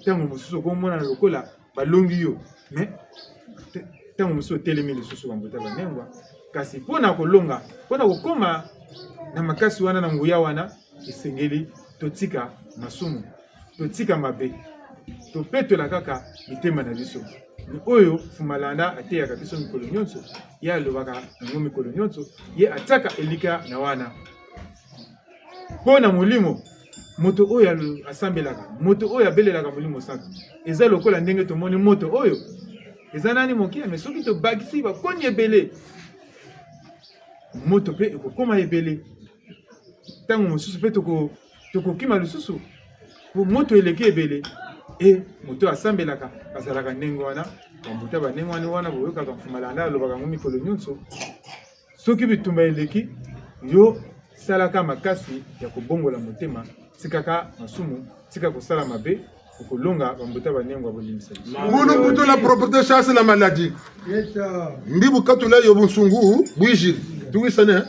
ntango mosusu okomona lokola balongi yo me ntango mosusu otelemi lisusu bambuta banengwa kasi mpona kolonga mpona kokoma na makasi wana na nguya wana esengeli totika masumu totika mabe topetola kaka mitema na biso ni oyo fumalanda ateyaka biso mikolo nyonso ye alobaka yango mikolo nyonso ye atiaka elika na wana mpo na molimo moto oyo asambelaka moto oyo abelelaka molimo santo eza lokola ndenge tomoni moto oyo eza nani mokia me soki tobakisi bakoni ebele moto mpe ekokoma ebele ntango mosusu mpe tokokima lisusu po moto eleki ebele moto asambelaka azalaka ndenge wana bambuta bandenge wana boyokaka mfumalanda alobaka yango mikolo nyonso soki bitumba eleki yo salaka makasi ya kobongola motema tikaka masumu tika kosala mabe ukulunga bambuta banengwa bolimisa Munu kuto la propreté chasse la maladie. Mbibu katula yo bunsungu bwijiri. Tuwisane.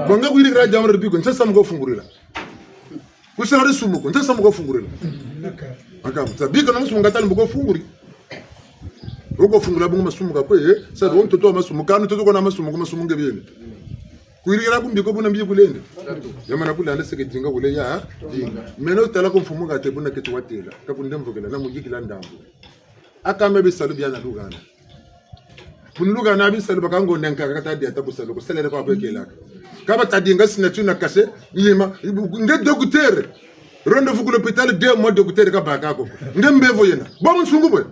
Bonga kwiri gra jamre biko ntsa mugo fungurira. Kusara sumuko ntsa mugo fungurira. Aka mtabika na musunga tali mugo funguri. Ugo fungula bungu masumuka kwe sa do ntoto masumuka no toto kona masumuka masumunge biyene. Kuirira kumbiko buna mbiye kulende. Yamana kulanda seke jinga kule ya jinga. Meno tala ko mfumuka te buna ketu watela. Kapunde mvogela na mugikila ndambo. Akame bisalu bya na lugana. Punuluga na bisalu bakango nenka kata dia tabusalu ko selere ko apekela. Kaba tadinga sinatu na kase yima nge docteur. Rendez-vous à l'hôpital 2 mois docteur ka bakako. Nge mbevo yena. Bo msungu boy.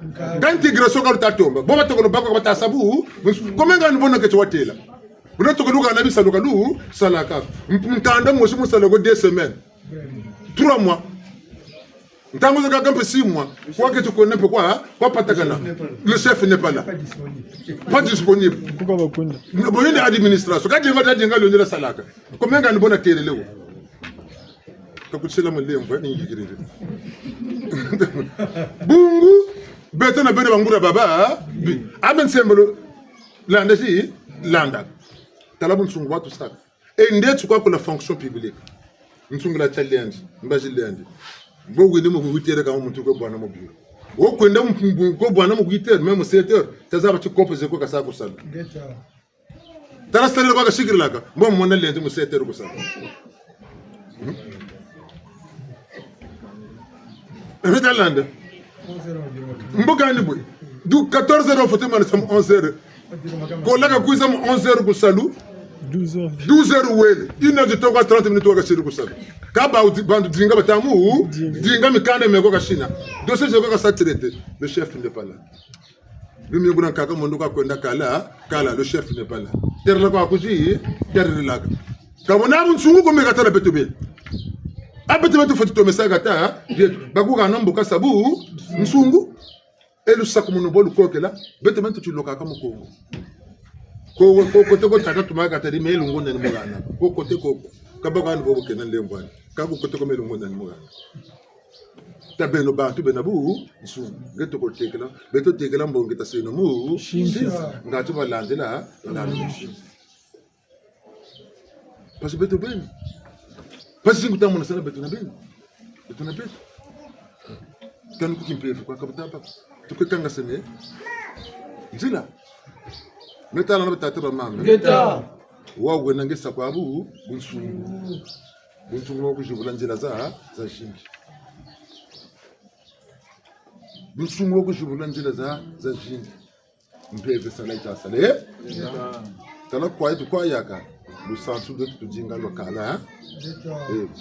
D'intégration ka tatomba. Bo batoko bako ka tasabu. Komenga ni bona ketu watela. Vous êtes au Canada, ça nous salaka. M'tanda moi, je me salako 2 semaines, 3 mois. M'tanda moi, je 6 mois. Quoi que tu connais pourquoi? Quoi Patagana? Le chef n'est pas là. Pas disponible. Pourquoi vous connaissez? Nous avons une administration. Quand tu vas dire que le salaka. Combien de bonnes télé là? Quand tu sais la monnaie, on va y aller. Bungu, beto na bene bangura baba. Amen sembolo. Landesi, landa. Talabun sungwa tout ça. Et ndetsu kwa pour la fonction publique. Nsungula challenge, mbajilende. Bo wende mo kuitere kama muntu ko bwana mo biyo. Wo kwenda mu ko bwana mo kuitere même 7 heures, tazaba tu compose ko kasa ko sala. Tara sala ko ka shigirlaka. Mo mo na lende mo 7 heures ko sala. Retalande. Mbogani boy. Du 14 heures faut man sam 11 heures. Ko laka kuisa mo 11 heures ko salu. 12 heures wele. 1 heure de temps 30 minutes ko salu ko salu. Kaba bandu dinga batamu, dinga mikande meko ka shina. Dossier je ko ka traité. Le chef n'est pas là. Le mieux grand kaka mondo ka kwenda kala, le chef n'est pas là. Terla ko akuji, terla la. Kamona mun sungu ko meka tala betube. Abetu foti to mesaga ta, bakuka nombo ka sabu, nsungu. Et le sac mon bol kokela, betement tu loka kama Congo. Ko kote ko tata tumaga tadi me lungo na mugana. Ko kote ko kabaka no bobo kenan lembwana. Kabu kote ko me lungo na mugana. Tabeno ba tu benabu, nsu geto ko tekela, beto tekela mbonge ta seno mu, ngatu balandela, parce que beto ben. Parce que nguta mona sala beto na ben. Beto na ben. Kanu kukimpe kwa kabutaba. Tukikanga sene nzila metala na batata ba mama ngeta wawe nangesa kwa abu bunsungu wo kujibula nzila za shingi bunsungu wo kujibula nzila za shingi mpeve sala ita sale tala kwa itu kwa yaka lu sansu de tujinga lokala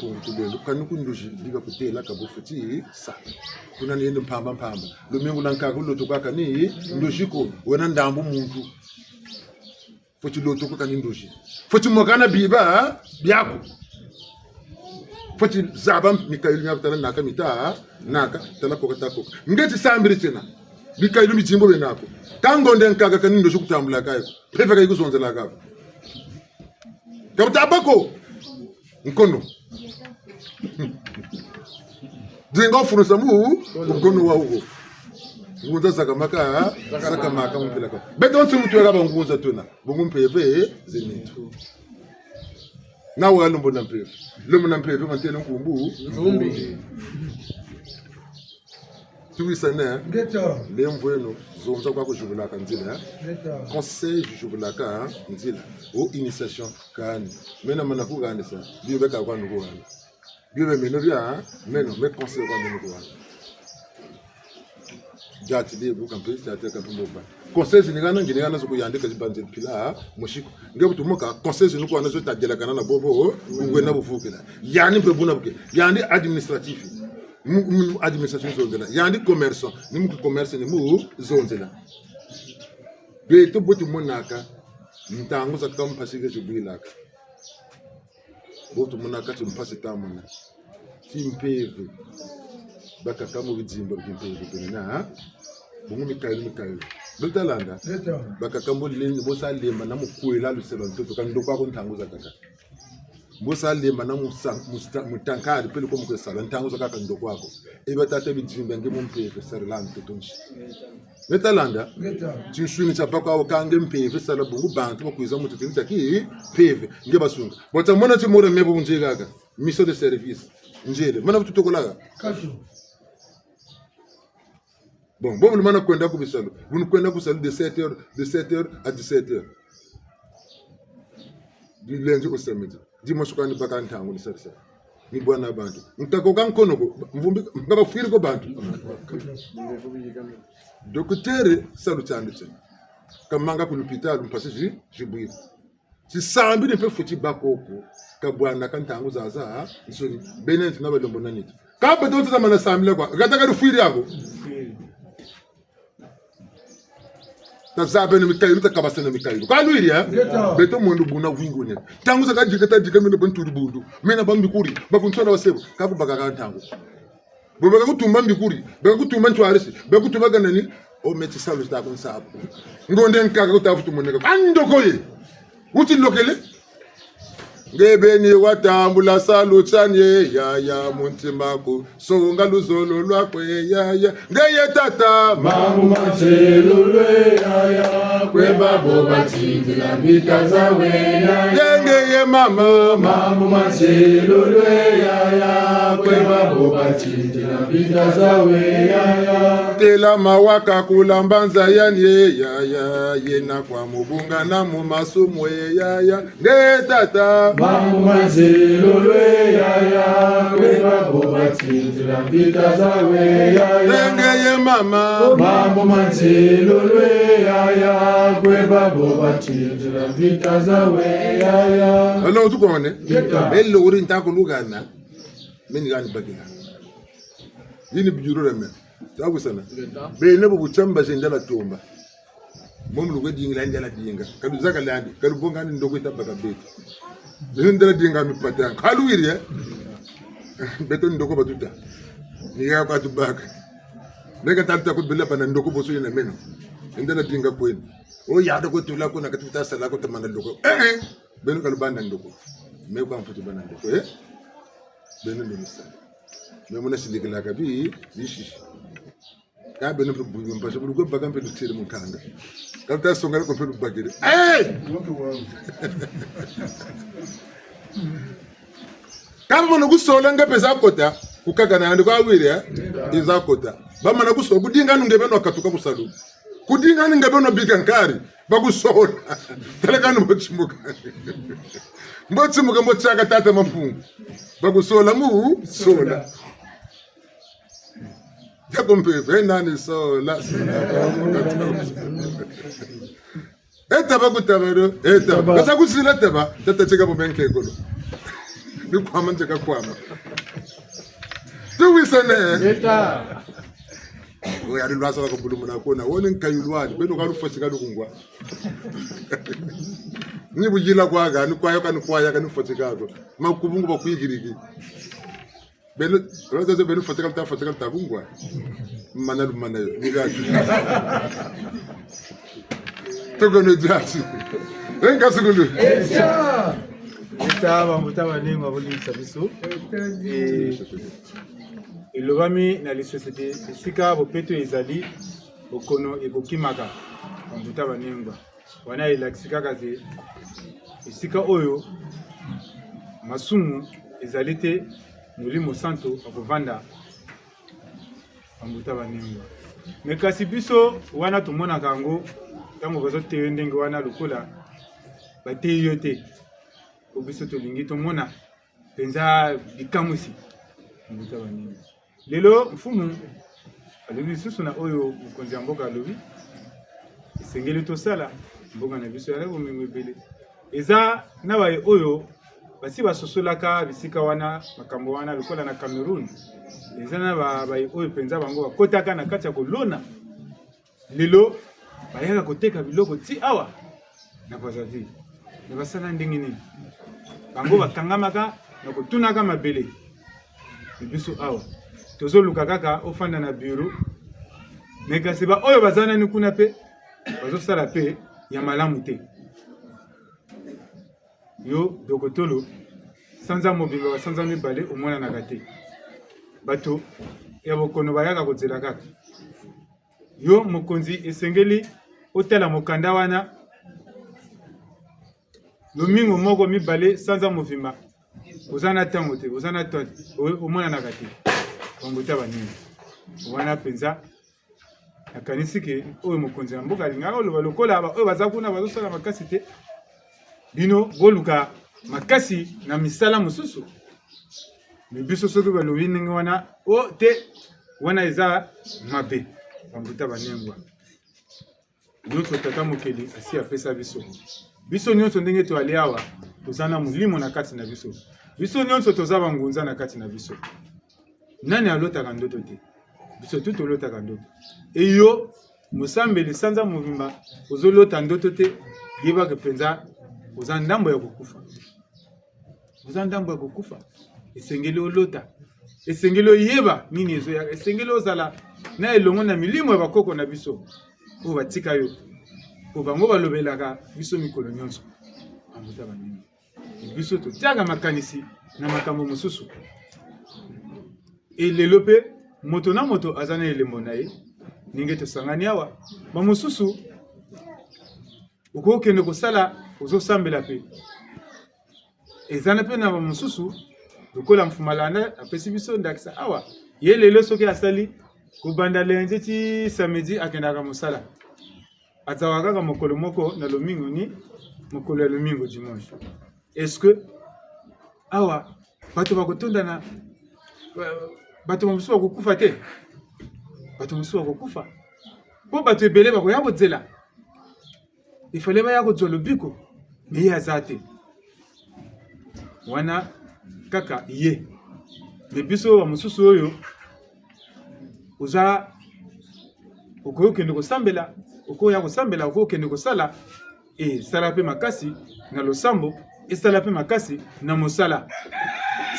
pour tubelo kanu kunduji biga kutela kabufuti sa kuna niende mpamba lo mengu lankaka lo tokaka ni ndojiko wena ndambu muntu foti lo tokaka ni ndoji foti mogana biba byako foti zaba mikailu nyabutana naka mita naka tala kokata ko ngeti sambiri tena mikailu mijimbo benako kangonde nkaka kanini ndoji kutambula kayo prefeka ikuzonzela kayo kabta bako nkono dinga furusa mu nkono wa ugo nguza sakamaka mpela ka beto ntsu mutu ka banguza tuna bungumpeve zenitu nawe alumbo na mpeve lomu mpeve mantene nkumbu zumbi tuisana ngeta lemvweno zonza kwa kujubulaka nzila conseil jubulaka nzila o initiation kan mena mana kuganisa biyo beka kwa nukuwana biyo meno bya meno me conseil kwa nukuwana jati de buka mpesa ateka pumba conseil ningana zokuyandika zibanze pila mushiko ngebutu moka conseil nukuwana zo tadela kana na bobo ngwena bufukela yani mpebuna buke yani administratif administration zonzela yandi commerçant ni mu commerce ni mu zonzela beto boti monaka ntango za kampasike jubilaka boto monaka tumpase tamona timpeve baka kamo bizimba bimpeve tena bungu mikayo lutalanda baka kambo leni bosa lemba na mukwela luselo ntoto kan ndokwa ko ntango za kaka Mbosa lemba na mutankari pele komu kwesala ntango zaka kando kwako eba tate bijimba ngemo mpeve sarland totonshi netalanda tshishwini chapa kwa kange mpeve sala bungu bantu bakwiza mututini taki peve nge basunga bota mona tshimore mebo unje gaga mission de service njele mana tutokolaga kasho bon le mana kwenda kubisalo bunu kwenda kusalo de 7h à 17h di lundi au samedi dimanche quand ni baka ntango ni sarisa ni bwana bantu mtako kankono ko mvumbi ngaba firi ko bantu docteur salu tande tse kamanga ku l'hôpital mpase jibwira si sambi ne pe futi bakoko ka bwana kan ntango zaza nsoni benent na balombo naniti ka beto tsa mana samile kwa gata ka firi yako tazabe no mikailo takabasa no mikailo kwaluiri ya beto mundu buna wingu ne tangu saka jikata mena banturi bundu mena bambikuri bakuntsona wasebo kakubaga kantango bobeka kutumba mbikuri beka kutumba ntwarisi beka kutumba ganani o meti salu sta kun sabu ngonde nkaka kutafutu moneka andokoye uti lokele ngebe ni watambula salu chanye ya muntimako songa luzolo lwakwe ya ngeye tata mamu maselulwe ya kwe babo batindila bitazawe ya ngeye mama mamu maselulwe ya kwe babo batindila bitazawe ya tela mawaka kulambanza yani ya yena kwa mubunga na mu masumu ya ngeye tata mamu maselulwe ya kwe babo batindila bitazawe ya ngeye mama mamu maselulwe ya kwe babo batindila bitazawe ya ano tukone bello uri ntako lugana meni gani bagila yini bijuru reme tabu sana bene bu chamba jendala tomba mom lu gadi ngila ndala dinga kadu zaka landi kadu bonga ni ndoko tabaka beto ndala dinga mi patan kalu wiri beto ndoko batuta ni ya kwa tubaka nega tabta ko billa bana ndoko boso yena meno ndala dinga ko o ya do ko tula ko na katuta sala ko tamanda ndoko beno kalu banda ndoko me ko amfutu bana ndoko beno ndo misala me mona silikala kabi yishi ka beno bu mpasha bu ko baga mpe dutsere mukanga kata songa ko mpe bagire kama mona kusola ngapeza kota kukagana andi kwa wire iza kota bamana kusola kudinga nungebe no katuka kusalu kudinga nungebe no bikankari bakusola telekano mbochimuka mbochaka tata mafungu bakusola mu sola yako mpeve nani sola eta bakutabero eta basa kusila teba tata cheka bomenke golo ni kwama njeka kwama tuwisane Eta. oya ndi lwasa ko bulumuna kona wone nkayulwani beno kalufashika lukungwa ni bujila kwaga ni kwayo kanu kwaya kanu fotikako makubungu bakuyigiriki beno roza beno fotikal ta kungwa manalu manayo ni gaji togono jasi enga sugulu Eta bamutaba nengwa bolisa biso elobami na lisosete esika bopeto ezali bokono ekokimaka bamutaba nengwa wana elakisika kaze esika oyo masumu ezali te molimo santo akovanda bamutaba nengwa me kasi biso wana tomonaka yango ntango bazoteyo ndenge wana lokola bateyi yo te po biso tolingi tomona mpenza bikamwisi bamutaba nengwa lelo mfumu alobi lisusu na oyo mokonzi ya mboka alobi esengeli tosala mboka na biso yala bomengo ebele eza na baye oyo basi basosolaka bisika wana makambo wana lokola na Cameroun eza na baye oyo mpenza bango bakotaka na kati ya kolona lelo bayaka koteka biloko ti awa na Brazzaville na basala ndenge nini bango bakangamaka na kotunaka mabele biso awa tozoluka kaka ofanda na bureau me kasi ba oyo bazana ni kuna pe bazosala pe ya malamu te yo dokotolo sanza mobimba ba sanza mibale omona na gate bato ya bokono bayaka kozela kaka yo mokonzi esengeli otela mokanda wana lomingo moko mibale sanza movimba ozana tango te ozana tote omona na gate banguta banini wana penza akanisi ke oyo mokonzi ya mboka alingaka oloba lokola oyo baza kuna bazosala makasi te bino boluka makasi na misala mosusu me biso soki balobi ndenge wana o te wana eza mabe banguta banengwa nyonso tata mokeli asi apesa biso nyonso ndenge toali awa toza na molimo na kati na biso nyonso toza bangunza na kati na biso nani alotaka ndoto te biso tu tolotaka ndoto eyo mosambeli sanza movimba ozolota ndoto te yebaka mpenza oza ndambo ya kokufa esengeli olota esengeli oyeba nini ezoyaka esengeli ozala na elongo na milimo ya bakoko na biso oyo batika yo po bango balobelaka biso mikolo nyonso banguta banini biso totiaka makanisi na makambo mosusu elelo mpe moto na moto aza na elembo na ye ndenge tosangani awa bamosusu okokende kosala ozosambela mpe ezana mpe na bamosusu lokola mfumalanda apesi biso ndakisa awa ye lelo soki asali kobanda lenze ti samedi akendaka mosala azawa kaka mokolo moko na lomingo ni mokolo ya lomingo dimanche est-ce que awa bato bakotondana bato mosusu bakokufa te bato mosusu bakokufa mpo bato ebele bakoya kozela ifale baya kozwa lobiko me ye aza te wana kaka ye me biso bamosusu oyo oza okokende kosambela okoya kosambela okokende kosala esala mpe makasi na losambo esala mpe makasi na mosala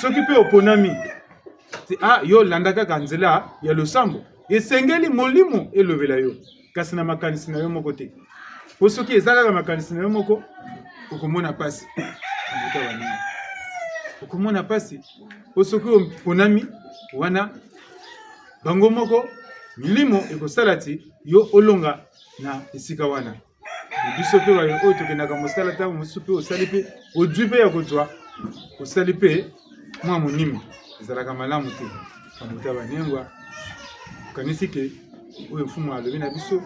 soki mpe oponami yo landa kaka nzela ya losambo esengeli molimo elobela yo kasi na makanisi na yo moko te po soki eza kaka makanisi na yo moko okomona pasi okomona pasi po soki oponami wana bango moko milimo ekosala ti yo olonga na esika wana biso mpe bayo oyo tokendaka mosala ntango mosusu mpe osali mpe odwi mpe ya kozwa osali mpe mwa monimi ezalaka malamu te banguta banengwa okanisi ke oyo mfumu alobi na biso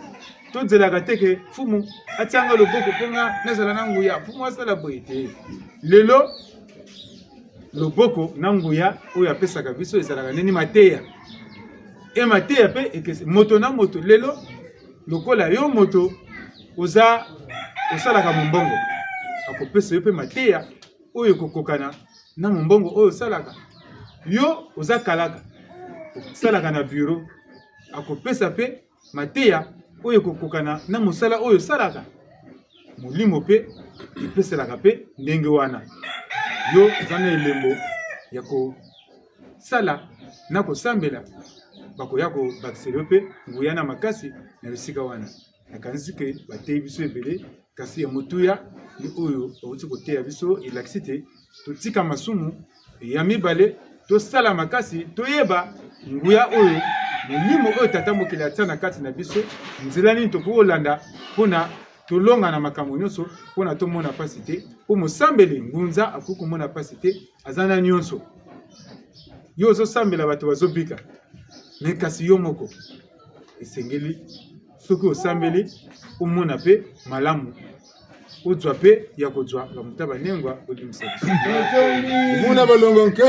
tozelaka te ke mfumu atianga loboko mponga nazala na nguya mfumu asala boye te lelo loboko na nguya oyo apesaka biso ezalaka nini mateya mateya mpe ekese moto na moto lelo lokola yo moto osalaka mombongo akopesa yo mpe mateya oyo ekokokana na mombongo oyo osalaka yo oza kalaka osalaka na bureau akopesa mpe mateya oyo ekokokana na mosala oyo osalaka molimo mpe epeselaka mpe ndenge wana yo oza na elembo ya kosala na kosambela bakoya kobakisela yo mpe nguya na makasi na bisika wana nakanisi ke bateyi biso ebele kasi ya motuya ye oyo bauti koteya biso elakisi te totika masumu ya mibale tosala makasi toyeba nguya oyo molimo oyo tata mokili atia na kati na biso nzela nini tokolanda mpona tolonga na makambo nyonso mpona tomona pasi te mpo mosambeli ngunza akoki komona pasi te aza na nyonso yo ozosambela bato bazobika me kasi yo moko esengeli soki osambeli omona mpe malamu ozwa mpe ya kozwa bamuta banengwa olimisa biso Muna balongo nke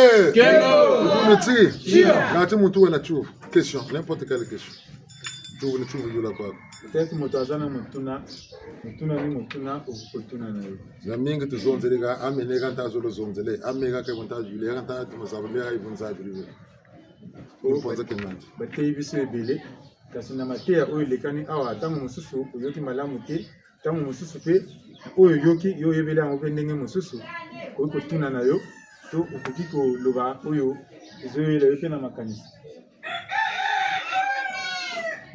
Muna ti Nati mutu wana chuo Question, n'importe quelle question Chuo ni chuo yula kwa peut-être moto azana mutuna ni mutuna okutuna na yo na mingi tuzonzele ga amene ga ntazolo zonzele amega ke montazule ga ntatu mazabule ga ibunzabule uponza kenandi bateyi biso ebele kasi na mateya oyo lekani awa ntango mosusu oyoki malamu te ntango mosusu mpe oyo yoki yo oyebeli yango mpe ndenge mosusu okoki kotuna na yo to okoki koloba oyo ezoyela yo mpe na makanisi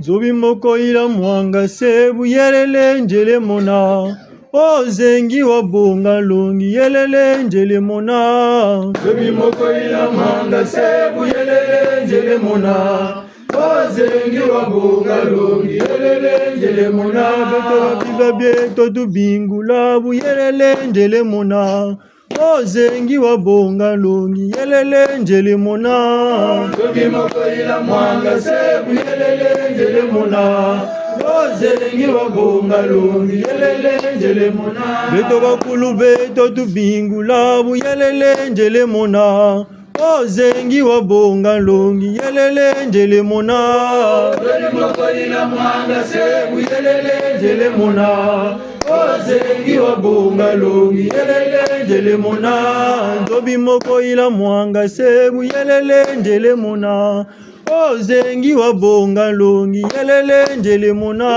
Zobi moko ila mwanga sebu yerele njele mona ozengi wa bonga longi yelele njele mona Tobi moko ila mwanga sebu yelele njele mona ozengi wa bonga longi yelele njele mona beto babiba bieto tubingula bu yelele njele mona ozengi wa bonga longi yelele njele mona Tobi moko ila mwanga sebu yelele njele mona ozengi wa bonga longi yelele njele mona beto bakulu beto tubingula bu yelele njele mona ozengi wa bonga longi yelele njele mona Tobi moko ila mwanga sebu yelele njele mona ozengi wa bonga longi yelele njele mona Tobi moko ila mwanga sebu yelele njele mona ozengi wa bonga longi yelele njele mona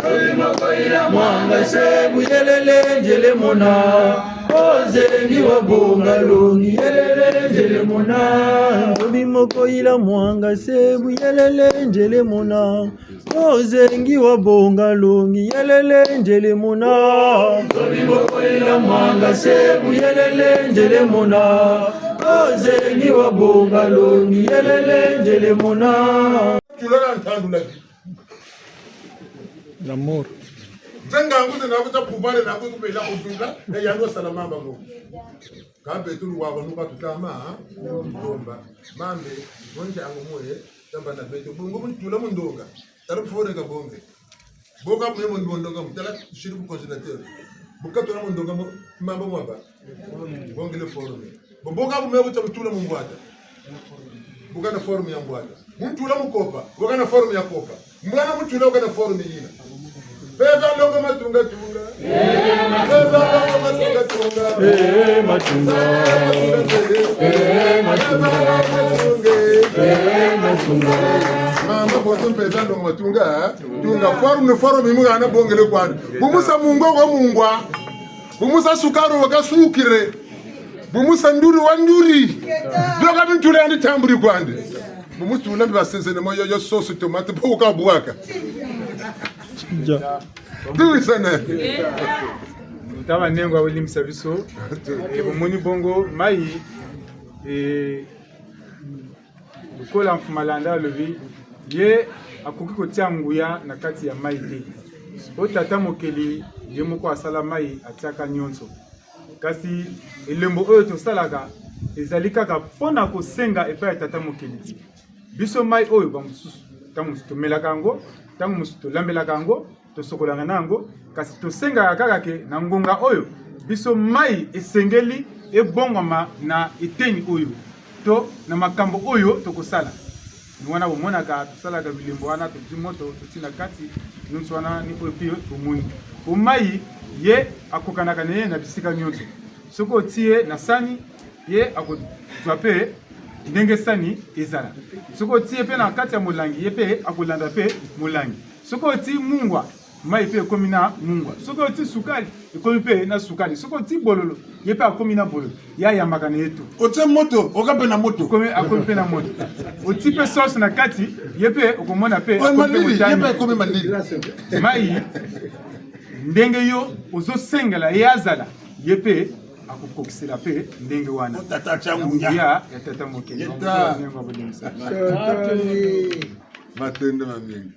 Tobi moko ila mwanga sebu yelele njele mona ozengi wa bonga longi yelele njele mona Tobi moko ila mwanga sebu yelele njele mona ozengi wa bonga longi yelele njele mona Tobi moko ila mwanga sebu yelele njele mona ozengi wa bonga longi yelele njele mona tulala nthandu la l'amour nzengangu zinakuta phupane nakho kubela udlula eyanto salamamba ngo kambe tulu wabo nuka tutama ndomba mambe bonke angomoye tamba na beto bungu mutula mundonga tarifore ka bonge boka mwe mundonga mutala shiri bu congélateur boka tola mundonga mambo mwaba bonge le forume boka mwe mutula mumbwata boka na forume ya mbwata mutula mukopa boka na forume ya kopa mwana mutula boka na forume yina Peva longo matunga tunga. Peva longo matunga tunga. matunga matunga Mama bozo peva longo matunga. Tunga forum mimugana bongele kwani. Bumusa mungo kwa mungwa. Bumusa sukaru waka sukire. Bumusa nduri wa nduri. Doka mintule andi tamburi kwani. Bumusa ulambi basense ne moyo yo sauce tomate boka buaka. Tuisana. Taba nengwa wili serviso bomoni bongo mai kola mfumalanda lobi ye akoki kotia nguya na kati ya mai te o tata mokeli ye moko asala mai atiaka nyonso kasi elembo oyo tosalaka ezali kaka mpona kosenga epai ya tata mokeli te biso mai oyo bamosusu ntango mosusu tomelaka yango ntango mosusu tolambelaka yango tosokolanga nango kasi tosengaka kaka ke na ngonga oyo biso mai esengeli ebongwama na eteni oyo to na makambo oyo tokosala ni wana bomonaka tosalaka bilembo wana toti moto totina kati nyonso wana ni oyo mpe bomoni omai ye akokanaka na ye na bisika nyonso soki otie na sani ye akozwa mpe ndenge sani ezala soki otie mpe na kati ya molangi ye mpe akolanda mpe molangi soki oti mungwa mai pe ekomi na mungwa soki oti sukali ekomi pe na sukali soki oti bololo ye pe akomi na bololo ya yambaka na ye tu Ote moto okape na moto akomi pe na moto oti pe sauce na kati ye pe okomona pe malili ye pe komi malili mai ndenge yo ozosengela ye azala ye pe akokokisela pe ndenge wana tata changu ya tata mokeli matende mamingi